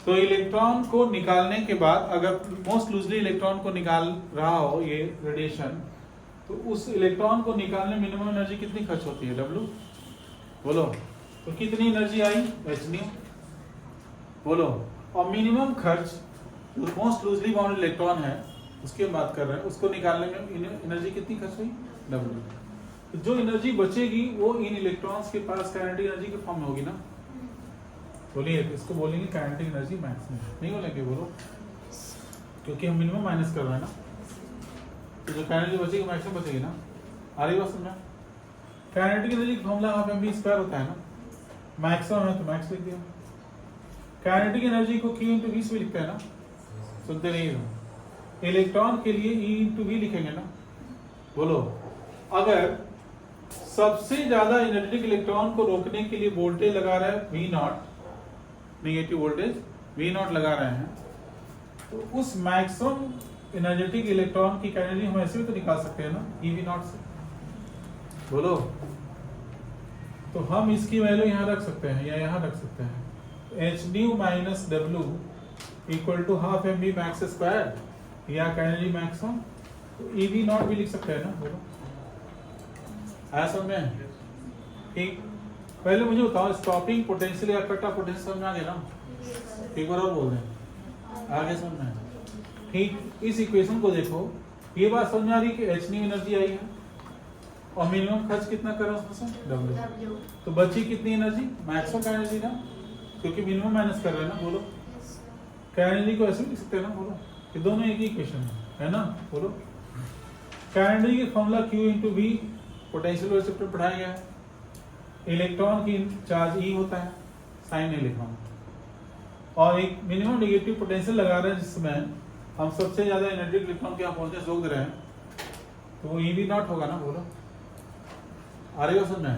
तो इलेक्ट्रॉन को निकालने के बाद अगर मोस्ट लूजली इलेक्ट्रॉन को निकाल रहा हो ये रेडिएशन, तो उस इलेक्ट्रॉन को निकालने मिनिमम एनर्जी कितनी खर्च होती है? W बोलो। तो कितनी एनर्जी आई? h न्यू बोलो। और मिनिमम खर्च जो मोस्ट लूजली बाउंड इलेक्ट्रॉन है उसकी हम बात कर रहे हैं, उसको निकालने में एनर्जी कितनी खर्च हुई? W। तो जो एनर्जी बचेगी वो इन इलेक्ट्रॉन्स के पास काइनेटिक एनर्जी के फॉर्म में होगी ना। बोलिए, इसको बोलेंगे काइनेटिक एनर्जी मैक्सिमम, नहीं बोलेंगे? बोलो, क्योंकि हम मिनिमम माइनस कर रहे हैं ना, तो जो काइनेटिक एनर्जी बचेगी मैक्सिमम बचेगी ना। आ रही बात समझ? काइनेटिक एनर्जी का फॉर्मूला वहां पे v स्क्वायर होता है ना, मैक्सिमम है तो मैक्स लिख दिया। काइनेटिक एनर्जी को q इंटू वी से भी लिखते हैं ना, सुनते नहीं हो? इलेक्ट्रॉन के लिए e इंटू वी लिखेंगे ना। बोलो, अगर सबसे ज्यादा एनर्जेटिक इलेक्ट्रॉन को रोकने के लिए वोल्टेज लगा रहा है V0, नेगेटिव वोल्टेज V0 लगा रहे हैं, तो उस मैक्सिमम एनर्जेटिक इलेक्ट्रॉन की एनर्जी हम ऐसे भी तो निकाल सकते हैं ना, eV0 से। बोलो, तो हम इसकी वैल्यू यहाँ रख सकते हैं या यहाँ रख सकते हैं। h nu minus W equal to half mv max square या एनर्जी मैक्सिमम, तो eV0 भी लिख सकते हैं ना। बोलो, ऐसा में ठीक। पहले मुझे बताओ, स्टॉपिंग पोटेंशियल या कट ऑफ पोटेंशियल समझ में आ गया ना? एक बार और बोल दें, आगे समझ में? ठीक, इस इक्वेशन को देखो, ये बात समझ में आ रही कि h न्यू एनर्जी आई है और मिनिमम खर्च कितना कर रहा है उसमें से? W। तो बची कितनी एनर्जी? मैक्सिमम का एनर्जी ना, क्योंकि मिनिमम माइनस कर रहे हैं ना। बोलो, क्या एनर्जी को ऐसे भी लिख सकते हैं ना। बोलो, ये दोनों एक ही इक्वेशन है ना। बोलो, क्या एनर्जी के formula q into V potential velocity पर पढ़ाया गया है। इलेक्ट्रॉन की चार्ज E होता है, साइन इलेक्ट्रॉन, और एक मिनिमम नेगेटिव पोटेंशियल लगा रहे हैं जिसमें हम सबसे ज्यादा एनर्जेटिक इलेक्ट्रॉन के यहाँ पहुंचने से रोक दे रहे हैं, तो वो eV0 होगा ना। बोलो, आ रही हो समझ में?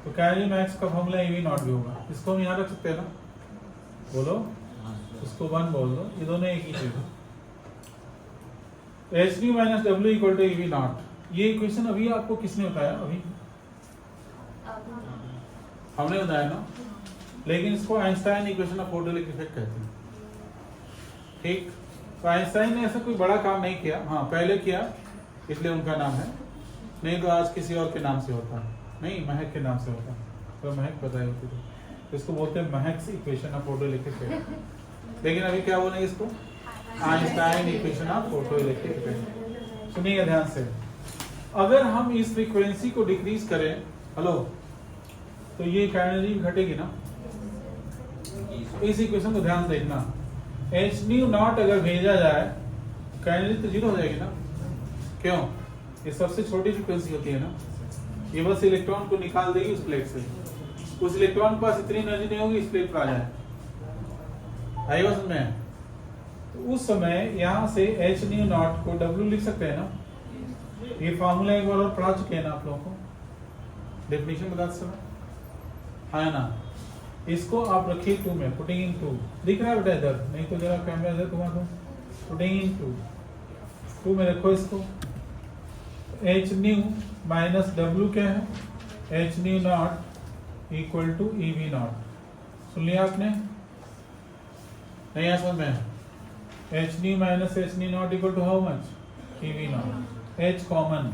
तो कैरी मैक्स का फॉर्मूला eV0 भी होगा, इसको हम यहाँ रख सकते हैं ना। बोलो, इसको 1 बोल दो, ये दोनों एक ही चीज है। h nu minus W equal to eV0, ये इक्वेशन अभी आपको किसने बताया? अभी हमने बताया ना, लेकिन इसको Einstein equation of photoelectric effect कहते हैं। ठीक, तो आइंस्टाइन ने ऐसा कोई बड़ा काम नहीं किया, हाँ पहले किया इसलिए उनका नाम है, नहीं तो आज किसी और के नाम से होता, नहीं महक के नाम से होता, तो महक बताई होती तो इसको बोलते हैं महक्स इक्वेशन ऑफ फोटोइलेक्ट्रिक इफेक्ट। लेकिन अभी क्या बोलेंगे इसको? Einstein equation of photoelectric effect. सुनिए ध्यान से, अगर हम इस फ्रीक्वेंसी को डिक्रीज करें, हेलो, तो ये एनर्जी घटेगी ना। इस इक्वेशन को ध्यान देखना, h न्यू नॉट अगर भेजा जाए एनर्जी तो जीरो हो जाएगी ना। क्यों? ये सबसे छोटी फ्रीक्वेंसी होती है ना, ये बस इलेक्ट्रॉन को निकाल देगी उस प्लेट से, उस इलेक्ट्रॉन के पास इतनी एनर्जी नहीं होगी इस प्लेट पर आ जाए। आई बात में? तो उस समय यहाँ से h न्यू नॉट को W लिख सकते हैं ना। ये फार्मूला एक बार और पढ़ा चुके हैं ना आप लोगों को, डेफिनेशन बताते समय, है ना। इसको आप रखिए 2 में, पुटिंग इन 2 दिख रहा है बेटा इधर, नहीं तो जरा कैमरा इधर तुम्हारा, पुटिंग इन 2 में रखो इसको। h न्यू माइनस W क्या है? h nu not equal to eV0। सुन लिया आपने? नहीं समझ में? H nu minus H nu not equal to how much, EV naught. H common,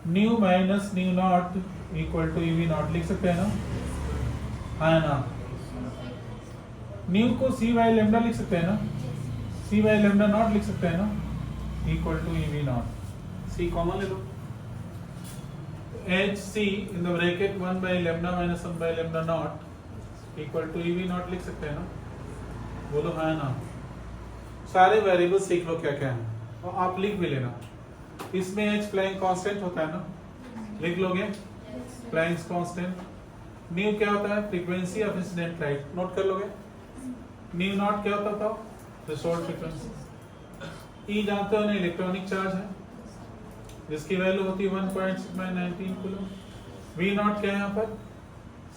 nu minus nu not equal to EV not लिख सकते हैं ना, है ना। न्यू को सी बाई लेमडा लिख सकते हैं ना, सी बाई लेमडा नॉट लिख सकते हैं ना, equal to EV not. C common ले लो, H C in the bracket 1 by lambda minus 1 by lambda not equal to EV not लिख सकते हैं ना, बोलो हाँ ना। सारे वेरिएबल्स सीख लो क्या क्या है और आप लिख भी लेना। इसमें एच प्लैंक कांस्टेंट होता है ना, लिख लोगे प्लैंक्स कांस्टेंट। न्यू क्या होता है, frequency of incident light, note कर लोगे। न्यू नॉट क्या होता था, थ्रेशोल्ड फ्रीक्वेंसी। ई जानते हो ना, इलेक्ट्रॉनिक चार्ज है जिसकी वैल्यू होती है 1.19 कूलम। वी नॉट क्या है यहाँ पर,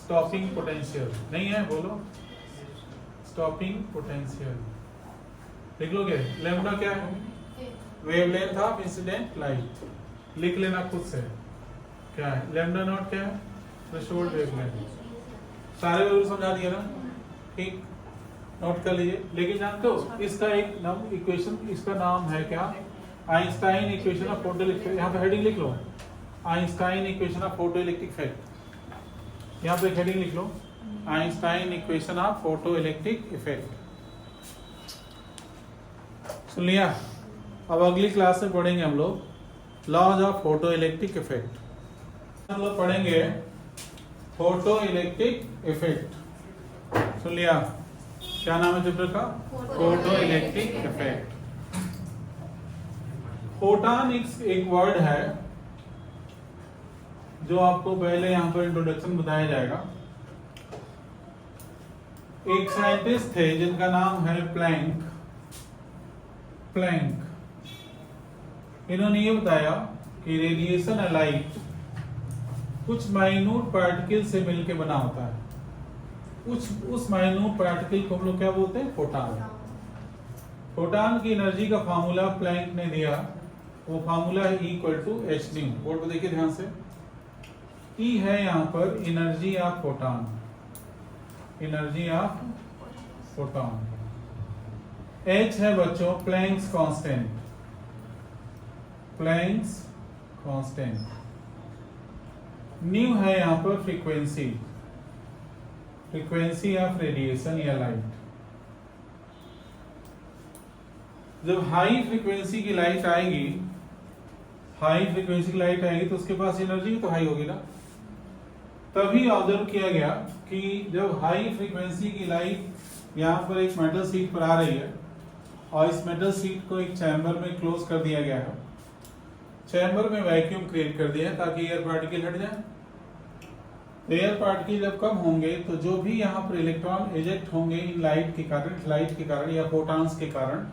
स्टॉपिंग पोटेंशियल नहीं है, बोलो स्टॉपिंग पोटेंशियल लिख लोगे। लेमडा क्या है, वेवलेंथ ऑफ इंसिडेंट लाइट, लिख लेना खुद से क्या है। लेमडा नॉट क्या है, थ्रेशोल्ड वेवलेंथ। सारे वैल्यू समझा दिए ना, ठीक, नोट कर लीजिए। लेकिन जानते हो इसका एक नाम इक्वेशन, इसका नाम है क्या, आइंस्टाइन इक्वेशन ऑफ फोटोइलेक्ट्रिक। यहाँ पे हेडिंग लिख लो, Einstein equation of photoelectric effect. यहाँ पे हेडिंग लिख लो, Einstein equation of photoelectric effect. सुन लिया। अब अगली क्लास में पढ़ेंगे हम लोग लॉज ऑफ फोटोइलेक्ट्रिक इफेक्ट। हम लोग पढ़ेंगे फोटोइलेक्ट्रिक इफेक्ट। सुन लिया, क्या नाम है चैप्टर का, फोटोइलेक्ट्रिक इफेक्ट। फोटॉन एक वर्ड है जो आपको पहले यहाँ पर इंट्रोडक्शन बताया जाएगा। एक साइंटिस्ट थे जिनका नाम है प्लैंक। इन्होंने ये बताया कि रेडिएशन लाइट कुछ माइन्यूट पार्टिकल से मिलकर बना होता है। उस माइन्यूट पार्टिकल को हम लोग क्या बोलते हैं, फोटॉन। फोटॉन की एनर्जी का फार्मूला प्लैंक ने दिया, वो फार्मूला है equal to H nu. Board पर देखिए ध्यान से, ई है यहाँ पर energy of photon, energy of photon. H है बच्चों Planck's constant, Planck's constant. Nu है यहाँ पर फ्रीक्वेंसी, फ्रीक्वेंसी ऑफ रेडिएशन या लाइट। जब हाई फ्रीक्वेंसी की लाइट आएगी, हाई फ्रीक्वेंसी की लाइट आएगी तो उसके पास एनर्जी तो हाई होगी ना। तभी ऑब्जर्व किया गया कि जब हाई फ्रीक्वेंसी की लाइट यहाँ पर एक मेटल शीट पर आ रही है और इस मेटल शीट को एक चैम्बर में क्लोज कर दिया गया है, चैम्बर में वैक्यूम क्रिएट कर दिया है ताकि एयर पार्टिकल हट जाए। एयर पार्टिकल जब कम होंगे तो जो भी यहाँ पर इलेक्ट्रॉन इजेक्ट होंगे इन लाइट के कारण या फोटॉन्स के कारण,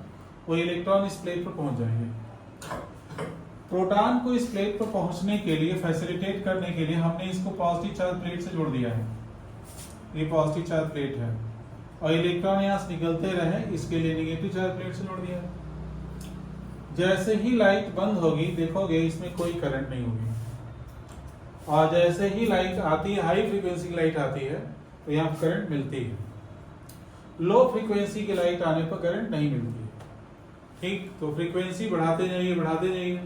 वो इलेक्ट्रॉन इस प्लेट पर पहुंच जाएंगे। प्रोटॉन को इस प्लेट पर पहुंचने के लिए, फैसिलिटेट करने के लिए हमने इसको पॉजिटिव चार्ज प्लेट से जोड़ दिया है। ये पॉजिटिव चार्ज प्लेट है और इलेक्ट्रॉन यहाँ से निकलते रहे, इसके लिए नेगेटिव चार्ज प्लेट से जोड़ दिया है। जैसे ही लाइट बंद होगी देखोगे इसमें कोई करंट नहीं होगी, और जैसे ही लाइट आती है, हाई फ्रीक्वेंसी की लाइट आती है तो यहाँ करंट मिलती है। लो फ्रीक्वेंसी की लाइट आने पर करंट नहीं मिलती। ठीक, तो फ्रीक्वेंसी बढ़ाते जाइए।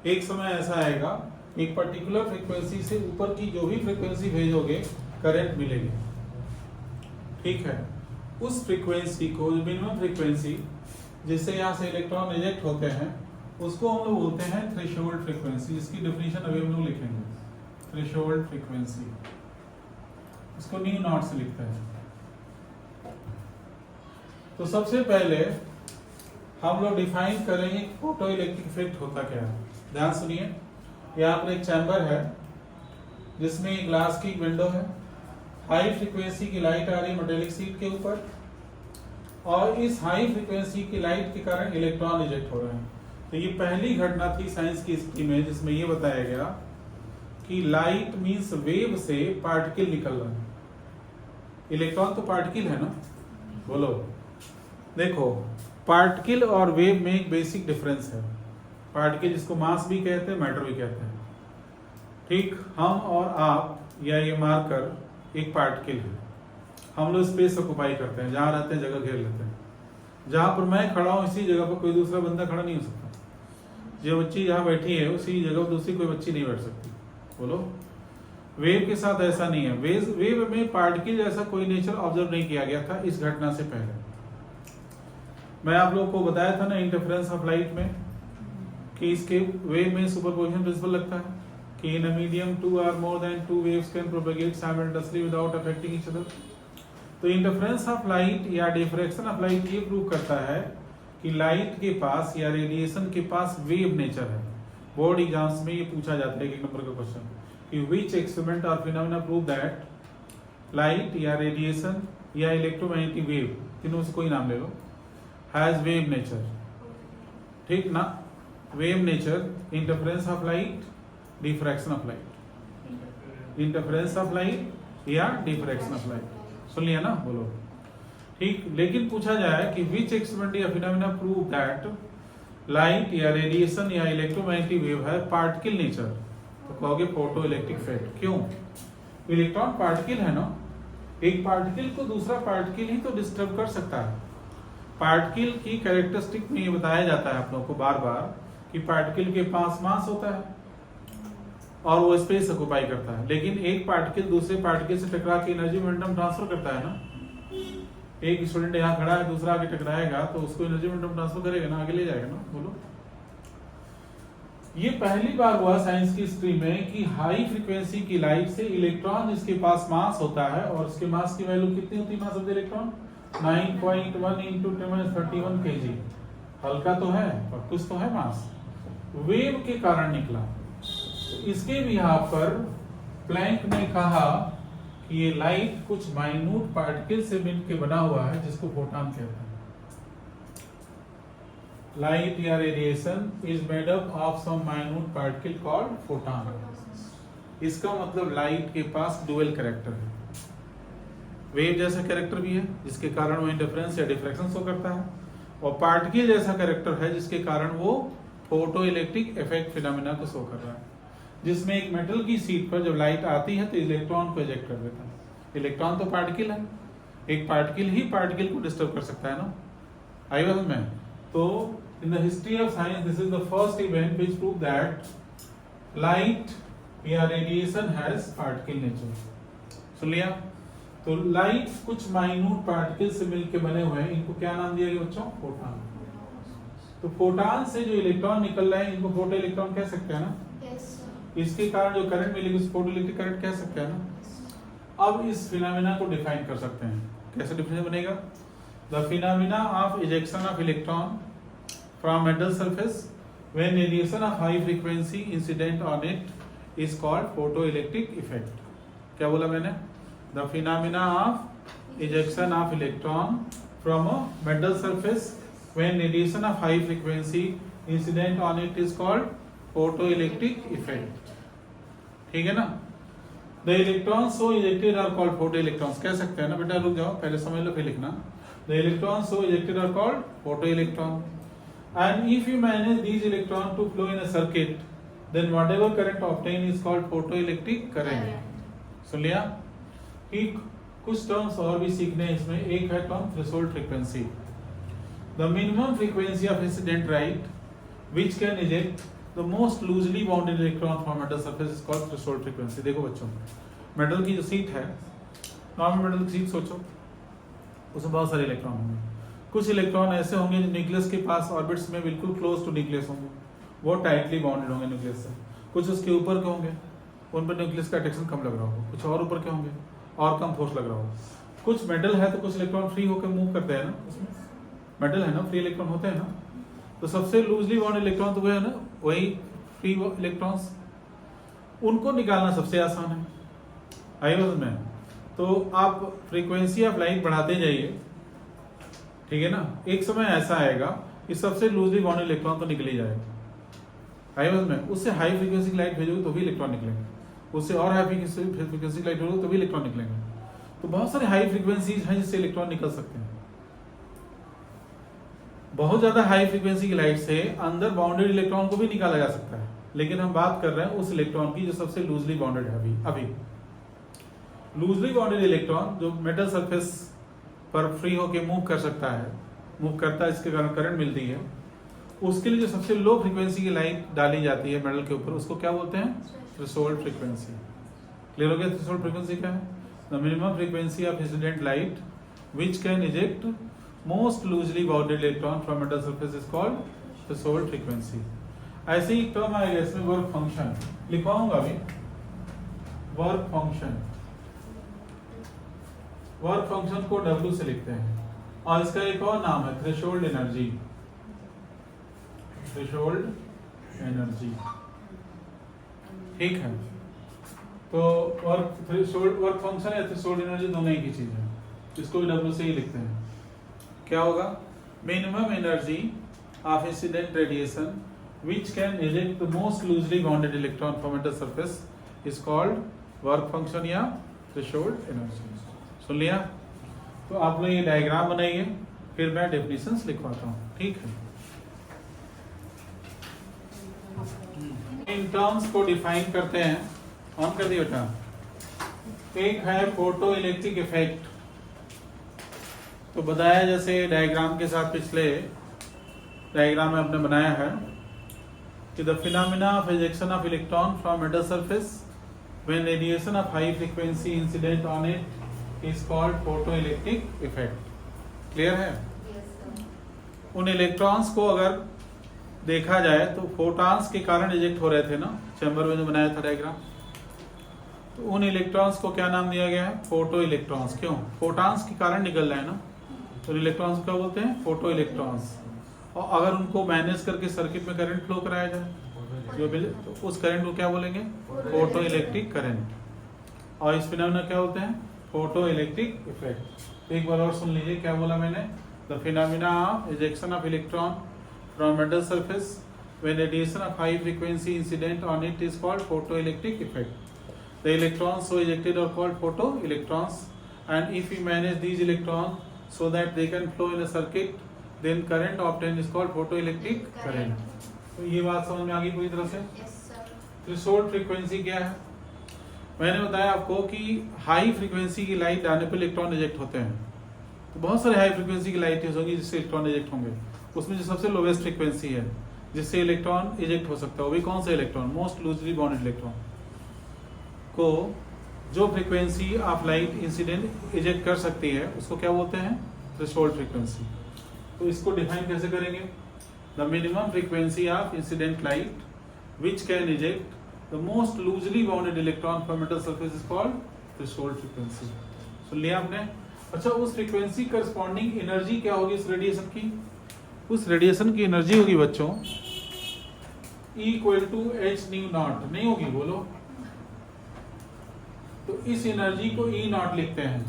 एक समय ऐसा आएगा, एक पर्टिकुलर फ्रीक्वेंसी से ऊपर की जो भी फ्रीक्वेंसी भेजोगे करंट मिलेगी। ठीक है, उस फ्रीक्वेंसी को, मिनिमम फ्रीक्वेंसी जिससे यहाँ से इलेक्ट्रॉन रिजेक्ट होते हैं, उसको हम लोग बोलते हैं थ्रेशोल्ड फ्रीक्वेंसी। इसकी डेफिनेशन अभी हम लोग लिखेंगे, थ्रेशोल्ड फ्रीक्वेंसी। इसको न्यू नॉट से लिखते हैं। तो सबसे पहले हम लोग डिफाइन करेंगे फोटो इलेक्ट्रिक इफेक्ट होता क्या है। ध्यान सुनिए, यहाँ पर एक चैम्बर है जिसमें ग्लास की विंडो है, हाई फ्रीक्वेंसी की लाइट आ रही है मेटेलिक शीट के ऊपर, और इस हाई फ्रीक्वेंसी की लाइट के कारण इलेक्ट्रॉन रिजेक्ट हो रहे हैं। तो ये पहली घटना थी साइंस की हिस्ट्री में जिसमें ये बताया गया कि लाइट मींस वेव से पार्टिकल निकल रहा है। इलेक्ट्रॉन तो पार्टिकल है ना, बोलो। देखो, पार्टिकल और वेव में एक बेसिक डिफरेंस है। पार्टिकल जिसको मास भी कहते हैं, मैटर भी कहते हैं। ठीक, हम और आप या ये मार्कर एक पार्टिकल है। हम लोग स्पेस ऑक्युपाई करते हैं, जहां रहते हैं जगह घेर लेते हैं। जहां पर मैं खड़ा हूं इसी जगह पर कोई दूसरा बंदा खड़ा नहीं हो सकता। जो बच्ची जहां बैठी है उसी जगह पर दूसरी कोई बच्ची नहीं बैठ सकती। बोलो, वेव के साथ ऐसा नहीं है। वेव में पार्टिकल जैसा कोई नेचर ऑब्जर्व नहीं किया गया था इस घटना से पहले। मैं आप लोगों को बताया था ना इंटरफेरेंस ऑफ लाइट में कि इसके वेव में सुपरपोजिशन प्रिंसिपल लगता है कि इन अ मीडियम टू और more than two waves can propagate simultaneously without affecting each other. तो इंटरफेरेंस ऑफ लाइट या डिफ्रैक्शन ऑफ लाइट ये प्रूव करता है कि लाइट के पास या रेडिएशन के पास वेव नेचर है। बोर्ड एग्जाम्स में ये पूछा जाता है, एक नंबर का क्वेश्चन, कि विच एक्सपेरिमेंट और फिनोमेना प्रूव दैट लाइट या रेडिएशन या इलेक्ट्रोमैग्नेटिक वेव, तीनों में से कोई नाम ले लो, हैज वेव नेचर। ठीक ना, wave nature, interference of light, diffraction of light, interference of light या डिफ्रैक्शन ऑफ लाइट, सुन लिया ना, बोलो ठीक। लेकिन पूछा जाए कि विच एक्सपेरिमेंट या फिनोमेना प्रूव दैट लाइट या रेडिएशन या इलेक्ट्रोमैग्नेटिक वेव है पार्टिकल नेचर, तो कहोगे फोटो इलेक्ट्रिक इफेक्ट। क्यों? इलेक्ट्रॉन पार्टिकल है ना, एक पार्टिकल को दूसरा पार्टिकल ही तो डिस्टर्ब कर सकता है। पार्टिकल की कैरेक्टरिस्टिक में ये बताया जाता है आप लोगों को बार बार कि पार्टिकल के पास मास होता है और वो स्पेस ऑक्युपाई करता है, लेकिन एक पार्टिकल दूसरे पार्टिकल से टकरा के एनर्जी मोमेंटम ट्रांसफर करता है ना। एक स्टूडेंट यहाँ खड़ा है, दूसरा आगे टकराएगा तो उसको एनर्जी मोमेंटम ट्रांसफर करेगा ना, आगे ले जाएगा ना। बोलो, ये पहली बार हुआ साइंस की हिस्ट्री में कि हाई फ्रीक्वेंसी की लाइट से इलेक्ट्रॉन जिसके पास मास होता है, और उसके मास की वैल्यू कितनी होती है, mass of the electron 9.1 into 10⁻31 kg, हल्का तो है पर कुछ तो है मास, वेव के कारण निकला। तो इसके भी यहाँ पर प्लैंक ने कहा कि ये लाइट कुछ माइन्यूट पार्टिकल से मिलकर बना हुआ है जिसको फोटॉन कहते हैं। लाइट या radiation is made up of some minute particle called photon. इसका मतलब लाइट के पास डुअल कैरेक्टर है, वेव जैसा कैरेक्टर भी है जिसके कारण वो इंटरफेरेंस या डिफ्रैक्शन शो करता है, और पार्टिकल जैसा कैरेक्टर है जिसके कारण वो फोटो इलेक्ट्रिक इफेक्ट फिनोमेना को शो कर रहा है, जिसमें एक मेटल की शीट पर जब लाइट आती है तो इलेक्ट्रॉन को इजेक्ट कर देता है। इलेक्ट्रॉन तो पार्टिकल है, एक पार्टिकल ही पार्टिकल को डिस्टर्ब कर सकता है ना। आई बात में? तो in the history of science this is the first event which prove that light या रेडिएशन हैज पार्टिकल नेचर। सुन लिया? तो लाइट कुछ माइन्यूट पार्टिकल से मिलकर बने हुए हैं, इनको क्या नाम दिया गया बच्चों? फोटॉन। तो फोटॉन से जो इलेक्ट्रॉन निकल रहे हैं इनको फोटो इलेक्ट्रॉन कह सकते हैं ना। इसके कारण जो करंट मिलेगी उस फोटो इलेक्ट्रिक करंट कह सकते हैं ना। अब इस फिनोमेना को डिफाइन कर सकते हैं, कैसे डिफाइन बनेगा? The phenomena of ejection of electron from metal surface when radiation of high frequency incident on it is called photo electric effect. क्या बोला मैंने? The phenomena of ejection of electron from a metal surface when radiation of high frequency incident on it is called photo electric effect. ठीक है ना? The electron so ejected are called photo electrons कह सकते हैं ना बेटा। रुक जाओ, पहले समझ लो फिर लिखना। The electron so ejected are called photo electron, and if you manage these electron to flow in a circuit then whatever current obtain is called photo electric current. सुन लिया? कि कुछ टर्म्स और भी सीखने हैं इसमें। एक है term threshold frequency, the minimum frequency of incident light which can eject the most loosely bounded electron from metal surface is called threshold frequency। देखो बच्चों, मेटल की जो सीट है, नॉर्मल मेटल की सीट सोचो, उसमें बहुत सारे इलेक्ट्रॉन होंगे। कुछ इलेक्ट्रॉन ऐसे होंगे जो न्यूक्लियस के पास ऑर्बिट्स में बिल्कुल क्लोज टू न्यूक्लियस होंगे, वो टाइटली बाउंडेड होंगे न्यूक्लियस से। कुछ उसके ऊपर के होंगे, उन पर न्यूक्लियस का अट्रैक्शन कम लग रहा होगा। कुछ और ऊपर के होंगे और कम फोर्स लग रहा होगा। कुछ मेटल है तो कुछ इलेक्ट्रॉन फ्री होकर मूव करते हैं ना, उसमें मेटल है ना, फ्री इलेक्ट्रॉन होते हैं ना। तो सबसे लूजली बाउंड इलेक्ट्रॉन तो वो है ना, वही फ्री इलेक्ट्रॉन्स, उनको निकालना सबसे आसान है। आई बात में? तो आप फ्रीक्वेंसी ऑफ लाइट बढ़ाते जाइए, ठीक है ना। एक समय ऐसा आएगा कि सबसे लूजली बाउंड इलेक्ट्रॉन तो निकल ही जाएगा। आई बात में? उससे हाई फ्रीक्वेंसी की लाइट भेजोगे तो भी इलेक्ट्रॉन निकलेंगे, उससे और हाई फ्रीक्वेंसी की लाइट भेजोगे तो भी इलेक्ट्रॉन निकलेंगे। तो बहुत सारे हाई फ्रीक्वेंसीज हैं जिससे इलेक्ट्रॉन निकल सकते हैं। बहुत ज्यादा हाई फ्रीक्वेंसी की लाइट से अंदर बाउंडेड इलेक्ट्रॉन को भी निकाला जा सकता है, लेकिन हम बात कर रहे हैं उस इलेक्ट्रॉन की जो सबसे लूजली बाउंडेड है। अभी लूजली बाउंडेड इलेक्ट्रॉन जो मेटल सरफेस पर फ्री होकर मूव कर सकता है, मूव करता है, इसके कारण करंट मिलती है, उसके लिए जो सबसे लो फ्रीक्वेंसी की लाइट डाली जाती है मेटल के ऊपर, उसको क्या बोलते हैं? Threshold frequency. क्लियर हो गया? थ्रेशोल्ड फ्रीक्वेंसी क्या है? The minimum frequency of incident light which can eject most loosely bounded electron from metal surface is called threshold frequency. ऐसे ही टर्म आएगा इसमें, वर्क फंक्शन लिखवाऊंगा अभी। वर्क फंक्शन, वर्क फंक्शन को W से लिखते हैं, और इसका एक और नाम है थ्रेशोल्ड एनर्जी। थ्रेशोल्ड एनर्जी, ठीक है। तो वर्क थ्रेशोल्ड, वर्क फंक्शन है, थ्रेशोल्ड एनर्जी दोनों एक ही चीज है, इसको भी W से ही लिखते हैं। क्या होगा? Minimum energy of incident radiation which can eject the most loosely bounded electron from metal surface is called work function या threshold energy। सुन लिया? तो आप लोग ये डायग्राम बनाइए, फिर मैं डेफिनेशंस लिखवाता हूँ, ठीक है। इन टर्म्स को डिफाइन करते हैं, ऑन कर दिए बेटा। एक है फोटो इलेक्ट्रिक इफेक्ट, तो बताया जैसे डायग्राम के साथ, पिछले डायग्राम में आपने बनाया है कि the phenomena of ejection of electron from metal surface when radiation of high frequency incident on it is called photoelectric effect। Clear है? Yes, sir. उन इलेक्ट्रॉन्स को अगर देखा जाए तो फोटॉन्स के कारण इजेक्ट हो रहे थे ना, चैम्बर में जो बनाया था डायग्राम, तो उन इलेक्ट्रॉन्स को क्या नाम दिया गया है? Photo electrons. क्यों? फोटॉन्स के कारण निकल रहे हैं ना, तो इलेक्ट्रॉन्स को क्या बोलते हैं? Photo electrons. और अगर उनको मैनेज करके सर्किट में करंट फ्लो कराया जाए जो बिल, तो उस करंट को क्या बोलेंगे? Photo electric current. और इस फिनोमेना क्या होते हैं? Photo electric effect. एक बार और सुन लीजिए, क्या बोला मैंने? The phenomena of ejection of electron from metal surface when radiation of high frequency incident on it is called photo electric effect. The electrons so ejected are called photo electrons, and if you manage these electron so that they can flow in a circuit, then current obtained is called photoelectric current। तो ये बात समझ में आ गई पूरी तरह से? Yes, sir. Threshold frequency क्या है? मैंने बताया आपको कि हाई फ्रीक्वेंसी की लाइट डालने पर इलेक्ट्रॉन इजेक्ट होते हैं। तो बहुत सारे हाई फ्रीक्वेंसी की लाइट होंगी जिससे इलेक्ट्रॉन इजेक्ट होंगे। उसमें जो सबसे लोवेस्ट फ्रीक्वेंसी है जिससे इलेक्ट्रॉन इजेक्ट हो सकता है, वो भी कौन सा electron? Most loosely bounded electron को जो frequency of light incident eject कर सकती है उसको क्या बोलते हैं? Threshold frequency. तो इसको डिफाइन कैसे करेंगे? The minimum frequency of incident light which can eject the most loosely bounded electron from metal surface is called threshold frequency. सुन लिया आपने? अच्छा, उस फ्रीक्वेंसी करस्पॉन्डिंग एनर्जी क्या होगी इस रेडिएशन की? उस रेडिएशन की एनर्जी होगी बच्चों equal to H nu naught. नहीं होगी? बोलो। तो इस एनर्जी को ई नॉट लिखते हैं,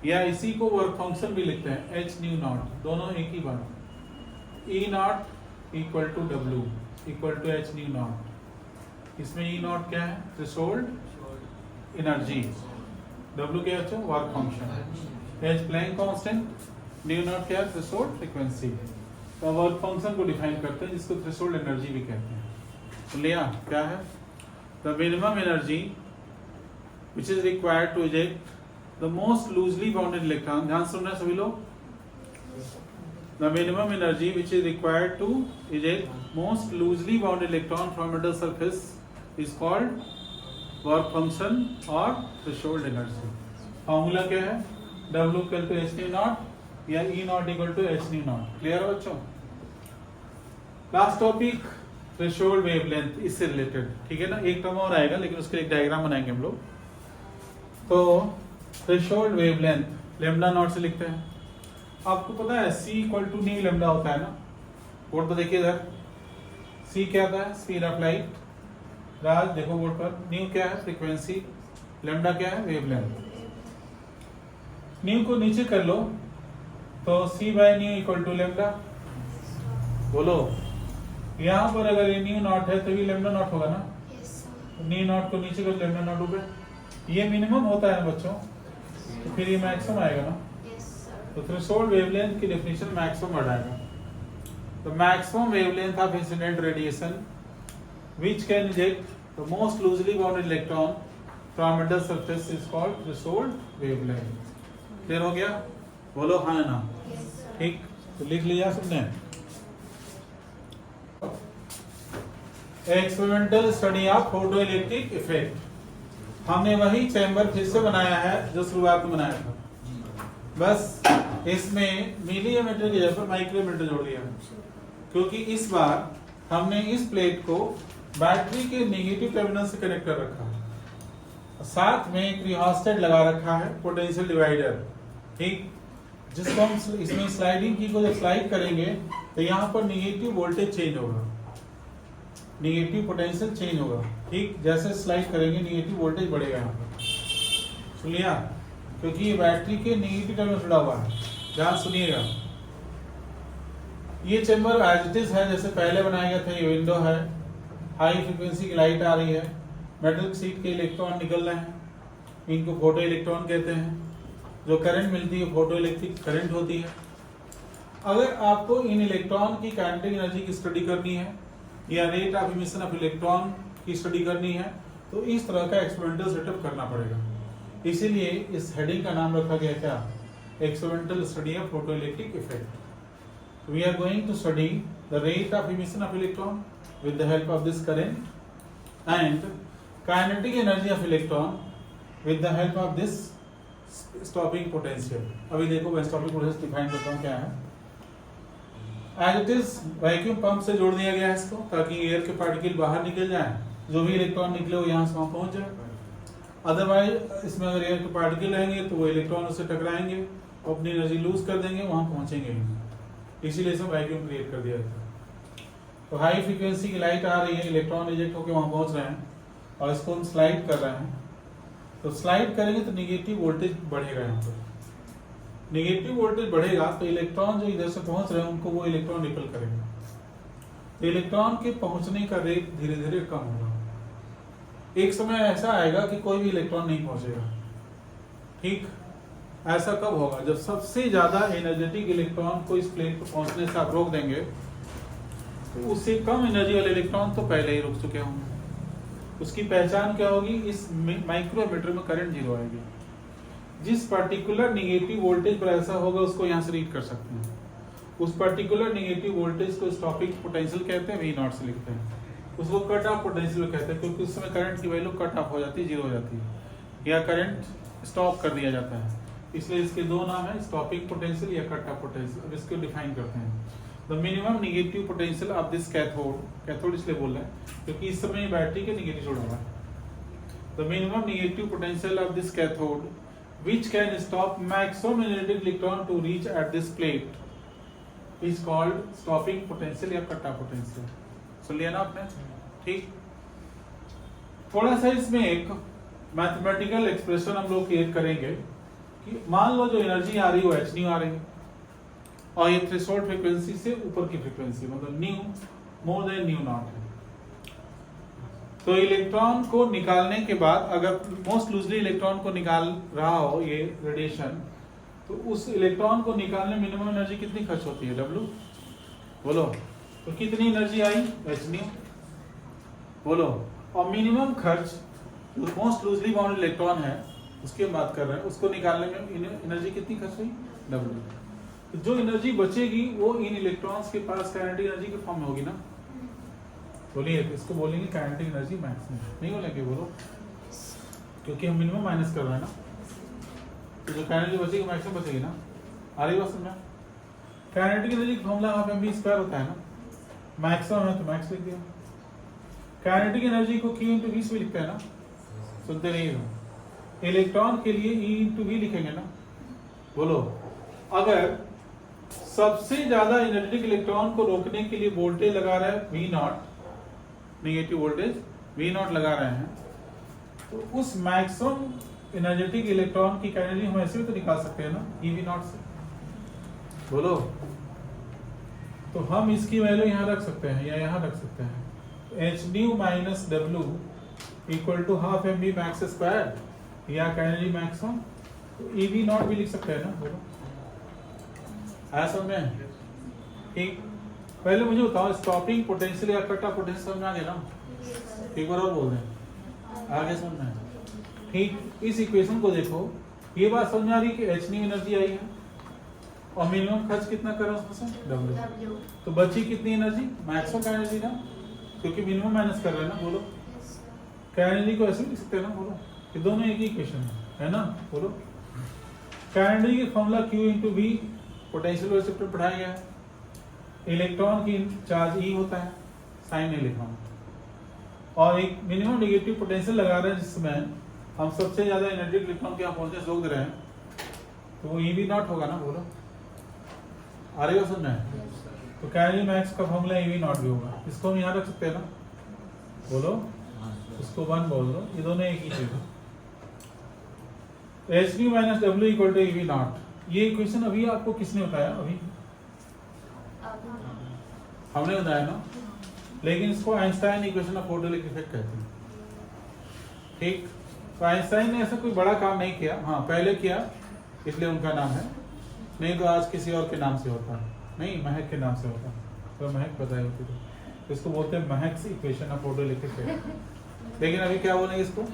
या इसी को वर्क फंक्शन भी लिखते हैं, एच न्यू नॉट, दोनों एक ही बात। E not equal to W equal to H nu not. इसमें ई नॉट क्या है? Threshold energy. डब्ल्यू क्या है? Work function. H Planck constant, nu naught क्या है? Threshold frequency. तो वर्क फंक्शन को डिफाइन करते हैं जिसको थ्रेशोल्ड एनर्जी भी कहते हैं। तो लिया क्या है? The minimum energy which is required to eject the most loosely bounded electron। ध्यान सुनना सभी लोग। The minimum energy which is required to eject most loosely bounded electron from metal surface is called work function और threshold energy। Formula क्या है? W equal to h nu naught या E naught equal to h nu naught। Clear है बच्चों? Last topic threshold wavelength, इससे related, ठीक है ना? एक टर्म और आएगा लेकिन उसके एक डायग्राम बनाएंगे हम लोग। तो थ्रेशोल्ड वेवलेंथ लेमडा नॉट से लिखते हैं। आपको पता है C equal to nu lambda होता है ना? बोर्ड पर देखिए इधर, C क्या होता है? Speed of light. राज देखो बोर्ड पर, न्यू क्या है? फ्रीक्वेंसी। लेमडा क्या है? वेवलेंथ। न्यू को नीचे कर लो तो C by nu equal to lambda. बोलो, यहाँ पर अगर ये न्यू नॉट है तो ये लेमडा नॉट होगा ना? Yes, sir. न्यू नॉट को नीचे कर, लेमडा नॉट ऊपर। ये मिनिमम होता है बच्चों, तो फिर ये मैक्सिमम आएगा ना? Yes, sir. तो थ्रेशोल्ड वेवलेंथ की डेफिनेशन मैक्सिमम आ जाएगा। तो maximum wavelength of incident radiation which can eject the most loosely bounded electron from metal surface is called threshold wavelength. Clear हो गया? बोलो हाँ ना? Yes, sir. ठीक। तो लिख लिया सबने। Experimental study of photo electric effect. हमने वही चैम्बर फिर से बनाया है जो शुरुआत में बनाया था, बस इसमें मिलीमीटर की जगह पर माइक्रोमीटर जोड़ दिया है, क्योंकि इस बार हमने इस प्लेट को बैटरी के नेगेटिव टर्मिनल से कनेक्ट कर रखा है, साथ में एक रियोस्टेट लगा रखा है, पोटेंशियल डिवाइडर, ठीक, जिसको हम इसमें स्लाइडिंग की को जब स्लाइड करेंगे तो यहाँ पर नेगेटिव वोल्टेज चेंज होगा, नेगेटिव पोटेंशियल चेंज होगा, ठीक, जैसे स्लाइड करेंगे नेगेटिव वोल्टेज बढ़ेगा यहाँ पर। सुन लिया? क्योंकि ये बैटरी के नेगेटिव टर्मिनल जुड़ा हुआ है। ध्यान सुनिएगा, ये चैम्बर एज इट इज है जैसे पहले बनाया गया था। ये विंडो है, हाई फ्रीक्वेंसी की लाइट आ रही है, मेटल शीट के इलेक्ट्रॉन निकल रहे हैं, इनको फोटो इलेक्ट्रॉन कहते हैं। जो करंट मिलती है फोटो इलेक्ट्रिक करंट होती है। अगर आपको इन इलेक्ट्रॉन की काइनेटिक एनर्जी की स्टडी करनी है या rate of emission of electron की स्टडी करनी है तो इस तरह का एक्सपेरिमेंटल सेटअप करना पड़ेगा। इसीलिए इस हेडिंग का नाम रखा गया क्या? Experimental study of photo electric effect. We are going to study the rate of emission of electron with the help of this current and kinetic energy of electron with the help of this stopping potential। अभी देखो मैं stopping potential define करता हूँ क्या है। As it is vacuum pump से जोड़ दिया गया है इसको, ताकि एयर के पार्टिकल बाहर निकल जाए, जो भी इलेक्ट्रॉन निकले वो यहाँ से वहाँ पहुँच जाए। अदरवाइज इसमें अगर एयर के पार्टिकल रहेंगे तो वो इलेक्ट्रॉन उससे टकराएंगे, अपनी एनर्जी लूज कर देंगे, वहाँ पहुँचेंगे ही। इसीलिए इसमें वैक्यूम क्रिएट कर दिया जाता है। तो हाई फ्रीक्वेंसी की लाइट आ रही है, इलेक्ट्रॉन रिजेक्ट होकर वहां पहुंच रहे हैं और इसको हम स्लाइड कर रहे हैं। तो स्लाइड करेंगे तो नेगेटिव वोल्टेज बढ़ेगा, यहाँ पर नेगेटिव वोल्टेज बढ़ेगा तो इलेक्ट्रॉन जो इधर से पहुंच रहे हैं उनको वो इलेक्ट्रॉन रिपेल करेंगे, तो इलेक्ट्रॉन के पहुंचने का रेट धीरे धीरे कम होगा। एक समय ऐसा आएगा कि कोई भी इलेक्ट्रॉन नहीं पहुंचेगा, ठीक। ऐसा कब होगा? जब सबसे ज्यादा एनर्जेटिक इलेक्ट्रॉन को इस प्लेट पर पहुंचने से आप रोक देंगे तो उससे कम एनर्जी वाले इलेक्ट्रॉन तो पहले ही रुक चुके होंगे। उसकी पहचान क्या होगी? इस माइक्रोमीटर में करंट जीरो आएगी। जिस पर्टिकुलर नेगेटिव वोल्टेज पर ऐसा होगा उसको यहाँ से रीड कर सकते हैं। उस पर्टिकुलर नेगेटिव वोल्टेज को स्टॉपिंग पोटेंशियल कहते हैं, V0 से लिखते हैं। उसको कट ऑफ पोटेंशियल कहते हैं, क्योंकि उस समय करंट की वैल्यू कट ऑफ हो जाती है, जीरो हो जाती है, या करंट स्टॉप कर दिया जाता है। इसलिए इसके दो नाम है, स्टॉपिंग पोटेंशियल या कट ऑफ पोटेंशियल। अब इसको डिफाइन करते हैं। The minimum negative potential of this cathode इसलिए बोल रहे हैं क्योंकि इस समय बैटरी के नेगेटिव जोड़ा हुआ है। The minimum negative potential of this cathode which can stop maximum energetic electron to reach at this plate is called stopping potential या cut off potential। सुन लिया ना आपने? ठीक। थोड़ा सा इसमें एक मैथमेटिकल एक्सप्रेशन हम लोग क्रिएट करेंगे कि मान लो जो एनर्जी आ रही है वो h आ रही है और ये थ्रेशोल्ड फ्रीक्वेंसी से ऊपर की फ्रीक्वेंसी मतलब new more than new not है। तो इलेक्ट्रॉन को निकालने के बाद अगर मोस्ट लूजली इलेक्ट्रॉन को निकाल रहा हो ये रेडिएशन, तो उस इलेक्ट्रॉन को निकालने मिनिमम एनर्जी कितनी खर्च होती है? W बोलो। तो कितनी एनर्जी आई? h न्यू बोलो। और मिनिमम खर्च जो मोस्ट लूजली बाउंड इलेक्ट्रॉन है उसकी हम बात कर रहे हैं, उसको निकालने में एनर्जी कितनी खर्च हुई? W। तो जो एनर्जी बचेगी वो इन इलेक्ट्रॉन्स के पास काइनेटिक एनर्जी के फॉर्म में होगी ना। बोलिए, इसको बोलेंगे काइनेटिक एनर्जी मैक्सिमम, नहीं बोलेंगे? बोलो, क्योंकि हम मिनिमम माइनस कर रहे हैं ना, तो जो काइनेटिक बचेगी मैक्सिमम बचेगी ना। आ रही बात समझ? काइनेटिक एनर्जी का फॉर्मूला वहां पे m v स्क्वायर होता है ना, मैक्सिमम है तो मैक्स लिख दिया। काइनेटिक एनर्जी को q इंटू v से लिखते हैं ना, सुनते नहीं हो? इलेक्ट्रॉन के लिए E इंटू v लिखेंगे ना। बोलो, अगर सबसे ज्यादा एनर्जेटिक इलेक्ट्रॉन को रोकने के लिए वोल्टेज लगा रहा है V0, नेगेटिव वोल्टेज V0 लगा रहे हैं, तो उस मैक्सिमम एनर्जेटिक इलेक्ट्रॉन की एनर्जी हम ऐसे भी तो निकाल सकते हैं ना, EV0 से। बोलो, तो हम इसकी वैल्यू यहाँ रख सकते हैं या यहाँ रख सकते हैं। h nu minus W equal to half mv max square या एनर्जी मैक्सिमम, तो EV0 भी लिख सकते हैं ना। बोलो, ऐसा में ठीक। पहले मुझे बताओ स्टॉपिंग पोटेंशियल या कट ऑफ पोटेंशियल समझ में आ गया ना? एक बार और बोल दें, आगे समझ में? ठीक। इस इक्वेशन को देखो, ये बात समझ में आ रही कि h न्यू एनर्जी आई है और मिनिमम खर्च कितना करा उसमें से W। W। तो बची कितनी एनर्जी, मैक्सिमम का एनर्जी ना, क्योंकि मिनिमम माइनस कर रहे हैं ना, बोलो Yes, sir. क्या एनर्जी को ऐसे लिख सकते हैं ना, बोलो ये दोनों एक ही इक्वेशन है ना, बोलो क्या एनर्जी की formula Q into V potential वाले चैप्टर पढ़ाया गया है। इलेक्ट्रॉन की चार्ज E होता है, साइन नहीं लिखा हूं, और एक मिनिमम नेगेटिव पोटेंशियल लगा रहे हैं जिसमें हम सबसे ज्यादा एनर्जेटिक इलेक्ट्रॉन के यहाँ पहुंचने रोक रहे हैं, तो वो EV नॉट होगा ना, बोलो आ रही हो सुनना है। Yes, sir. तो कैरी मैक्स का फॉर्मूला EV नॉट भी होगा, इसको हम यहाँ रख सकते हैं ना, बोलो इसको 1 बोल दो, ये दोनों एक ही चीज है। Hν minus W equal to EV naught, ये इक्वेशन अभी आपको किसने बताया, अभी हमने बताया ना, लेकिन इसको Einstein equation of photoelectric effect कहते हैं, ठीक। तो आइंस्टाइन ने ऐसा कोई बड़ा काम नहीं किया, हाँ पहले किया इसलिए उनका नाम है, नहीं तो आज किसी और के नाम से होता, नहीं महक के नाम से होता, तो महक बताई होती थी, तो इसको बोलते हैं महक्स इक्वेशन ऑफ फोटोइलेक्ट्रिक इफेक्ट, लेकिन अभी क्या बोलेंगे इसको,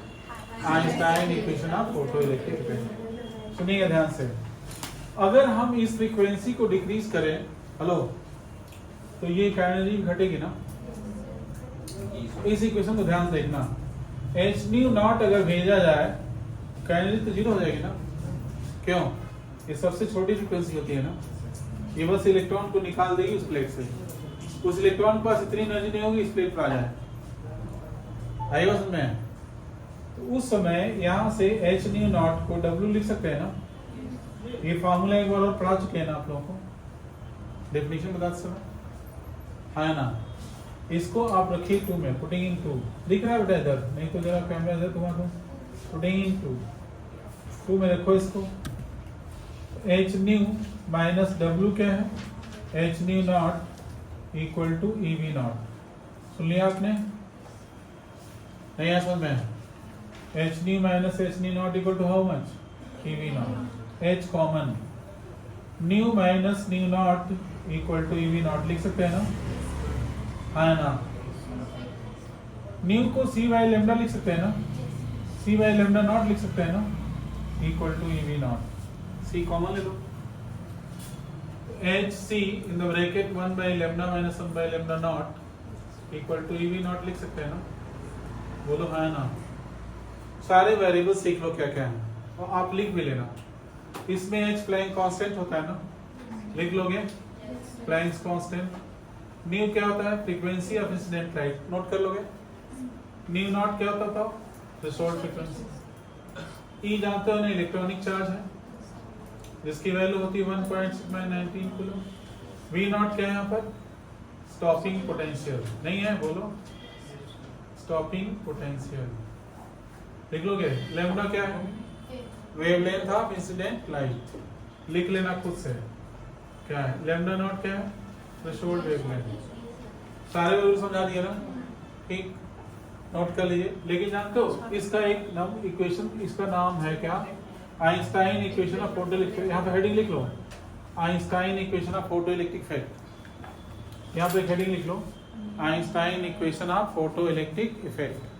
Einstein equation of photoelectric effect. सुनिए ध्यान से, अगर हम इस फ्रीक्वेंसी को डिक्रीज करें, हेलो, तो ये एनर्जी घटेगी ना, इस इक्वेशन को ध्यान से देखना, Hν नॉट अगर भेजा जाए एनर्जी तो जीरो हो जाएगी ना, क्यों, ये सबसे छोटी फ्रीक्वेंसी होती है ना, ये बस इलेक्ट्रॉन को निकाल देगी उस प्लेट से, उस इलेक्ट्रॉन के पास इतनी एनर्जी नहीं होगी इस प्लेट पर आ जाए, आई बात समझ में। तो उस समय यहाँ से Hν नॉट को W लिख सकते हैं ना, ये फार्मूला एक बार और पढ़ा चुके हैं ना आप लोगों को, डेफिनेशन बताते समय, है ना, इसको आप रखिए 2 में, पुटिंग इन 2 दिख रहा है बेटा इधर, नहीं तो जरा कैमरा इधर तुम्हारा, पुटिंग इन 2 में रखो इसको। Hν माइनस W क्या है, Hν not equal to EV not, सुन लिया आपने, नहीं है समझ में, Hν minus Hν not equal to how much, EV not, H common, nu minus nu not equal to EV not लिख सकते हैं ना, है ना, न्यू को C बाई लेमडा लिख सकते हैं ना, C बाई लेमडा नॉट लिख सकते हैं ना, equal to EV naught, C common ले लो, HC in the bracket 1 by lambda minus 1 by lambda not equal to EV not लिख सकते हैं ना, बोलो है ना। सारे वेरिएबल्स सीख लो क्या क्या है, और आप लिख भी लेना, इसमें H प्लैंक कांस्टेंट होता है ना, लिख लोगे प्लैंक कांस्टेंट, न्यू क्या होता है, frequency of incident light, note कर लोगे, न्यू नॉट क्या होता था, थ्रेशोल्ड फ्रीक्वेंसी, E जानते हो ना इलेक्ट्रॉनिक चार्ज है, जिसकी वैल्यू होती है 1.19 कूलम, V नॉट क्या है यहाँ पर, स्टॉपिंग पोटेंशियल, नहीं है बोलो, स्टॉपिंग पोटेंशियल लिख लोगे, लैम्डा क्या है, वेवलेंथ ऑफ इंसिडेंट लाइट, लिख लेना खुद से क्या है, लैम्डा नॉट क्या है, थ्रेशोल्ड वेवलेंथ, सारे वैल्यू समझा दिया ना, ठीक, नोट कर लीजिए। लेकिन जानते हो इसका एक नाम इक्वेशन, इसका नाम है क्या, आइंस्टाइन इक्वेशन ऑफ फोटोइलेक्ट्रिक, यहाँ पे हेडिंग लिख लो, Einstein equation of photoelectric effect, यहाँ पे हेडिंग लिख लो, Einstein equation of photoelectric effect,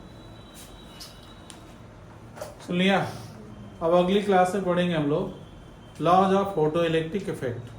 सुन लिया। अब अगली क्लास में पढ़ेंगे हम लोग लॉज ऑफ फोटोइलेक्ट्रिक इफेक्ट।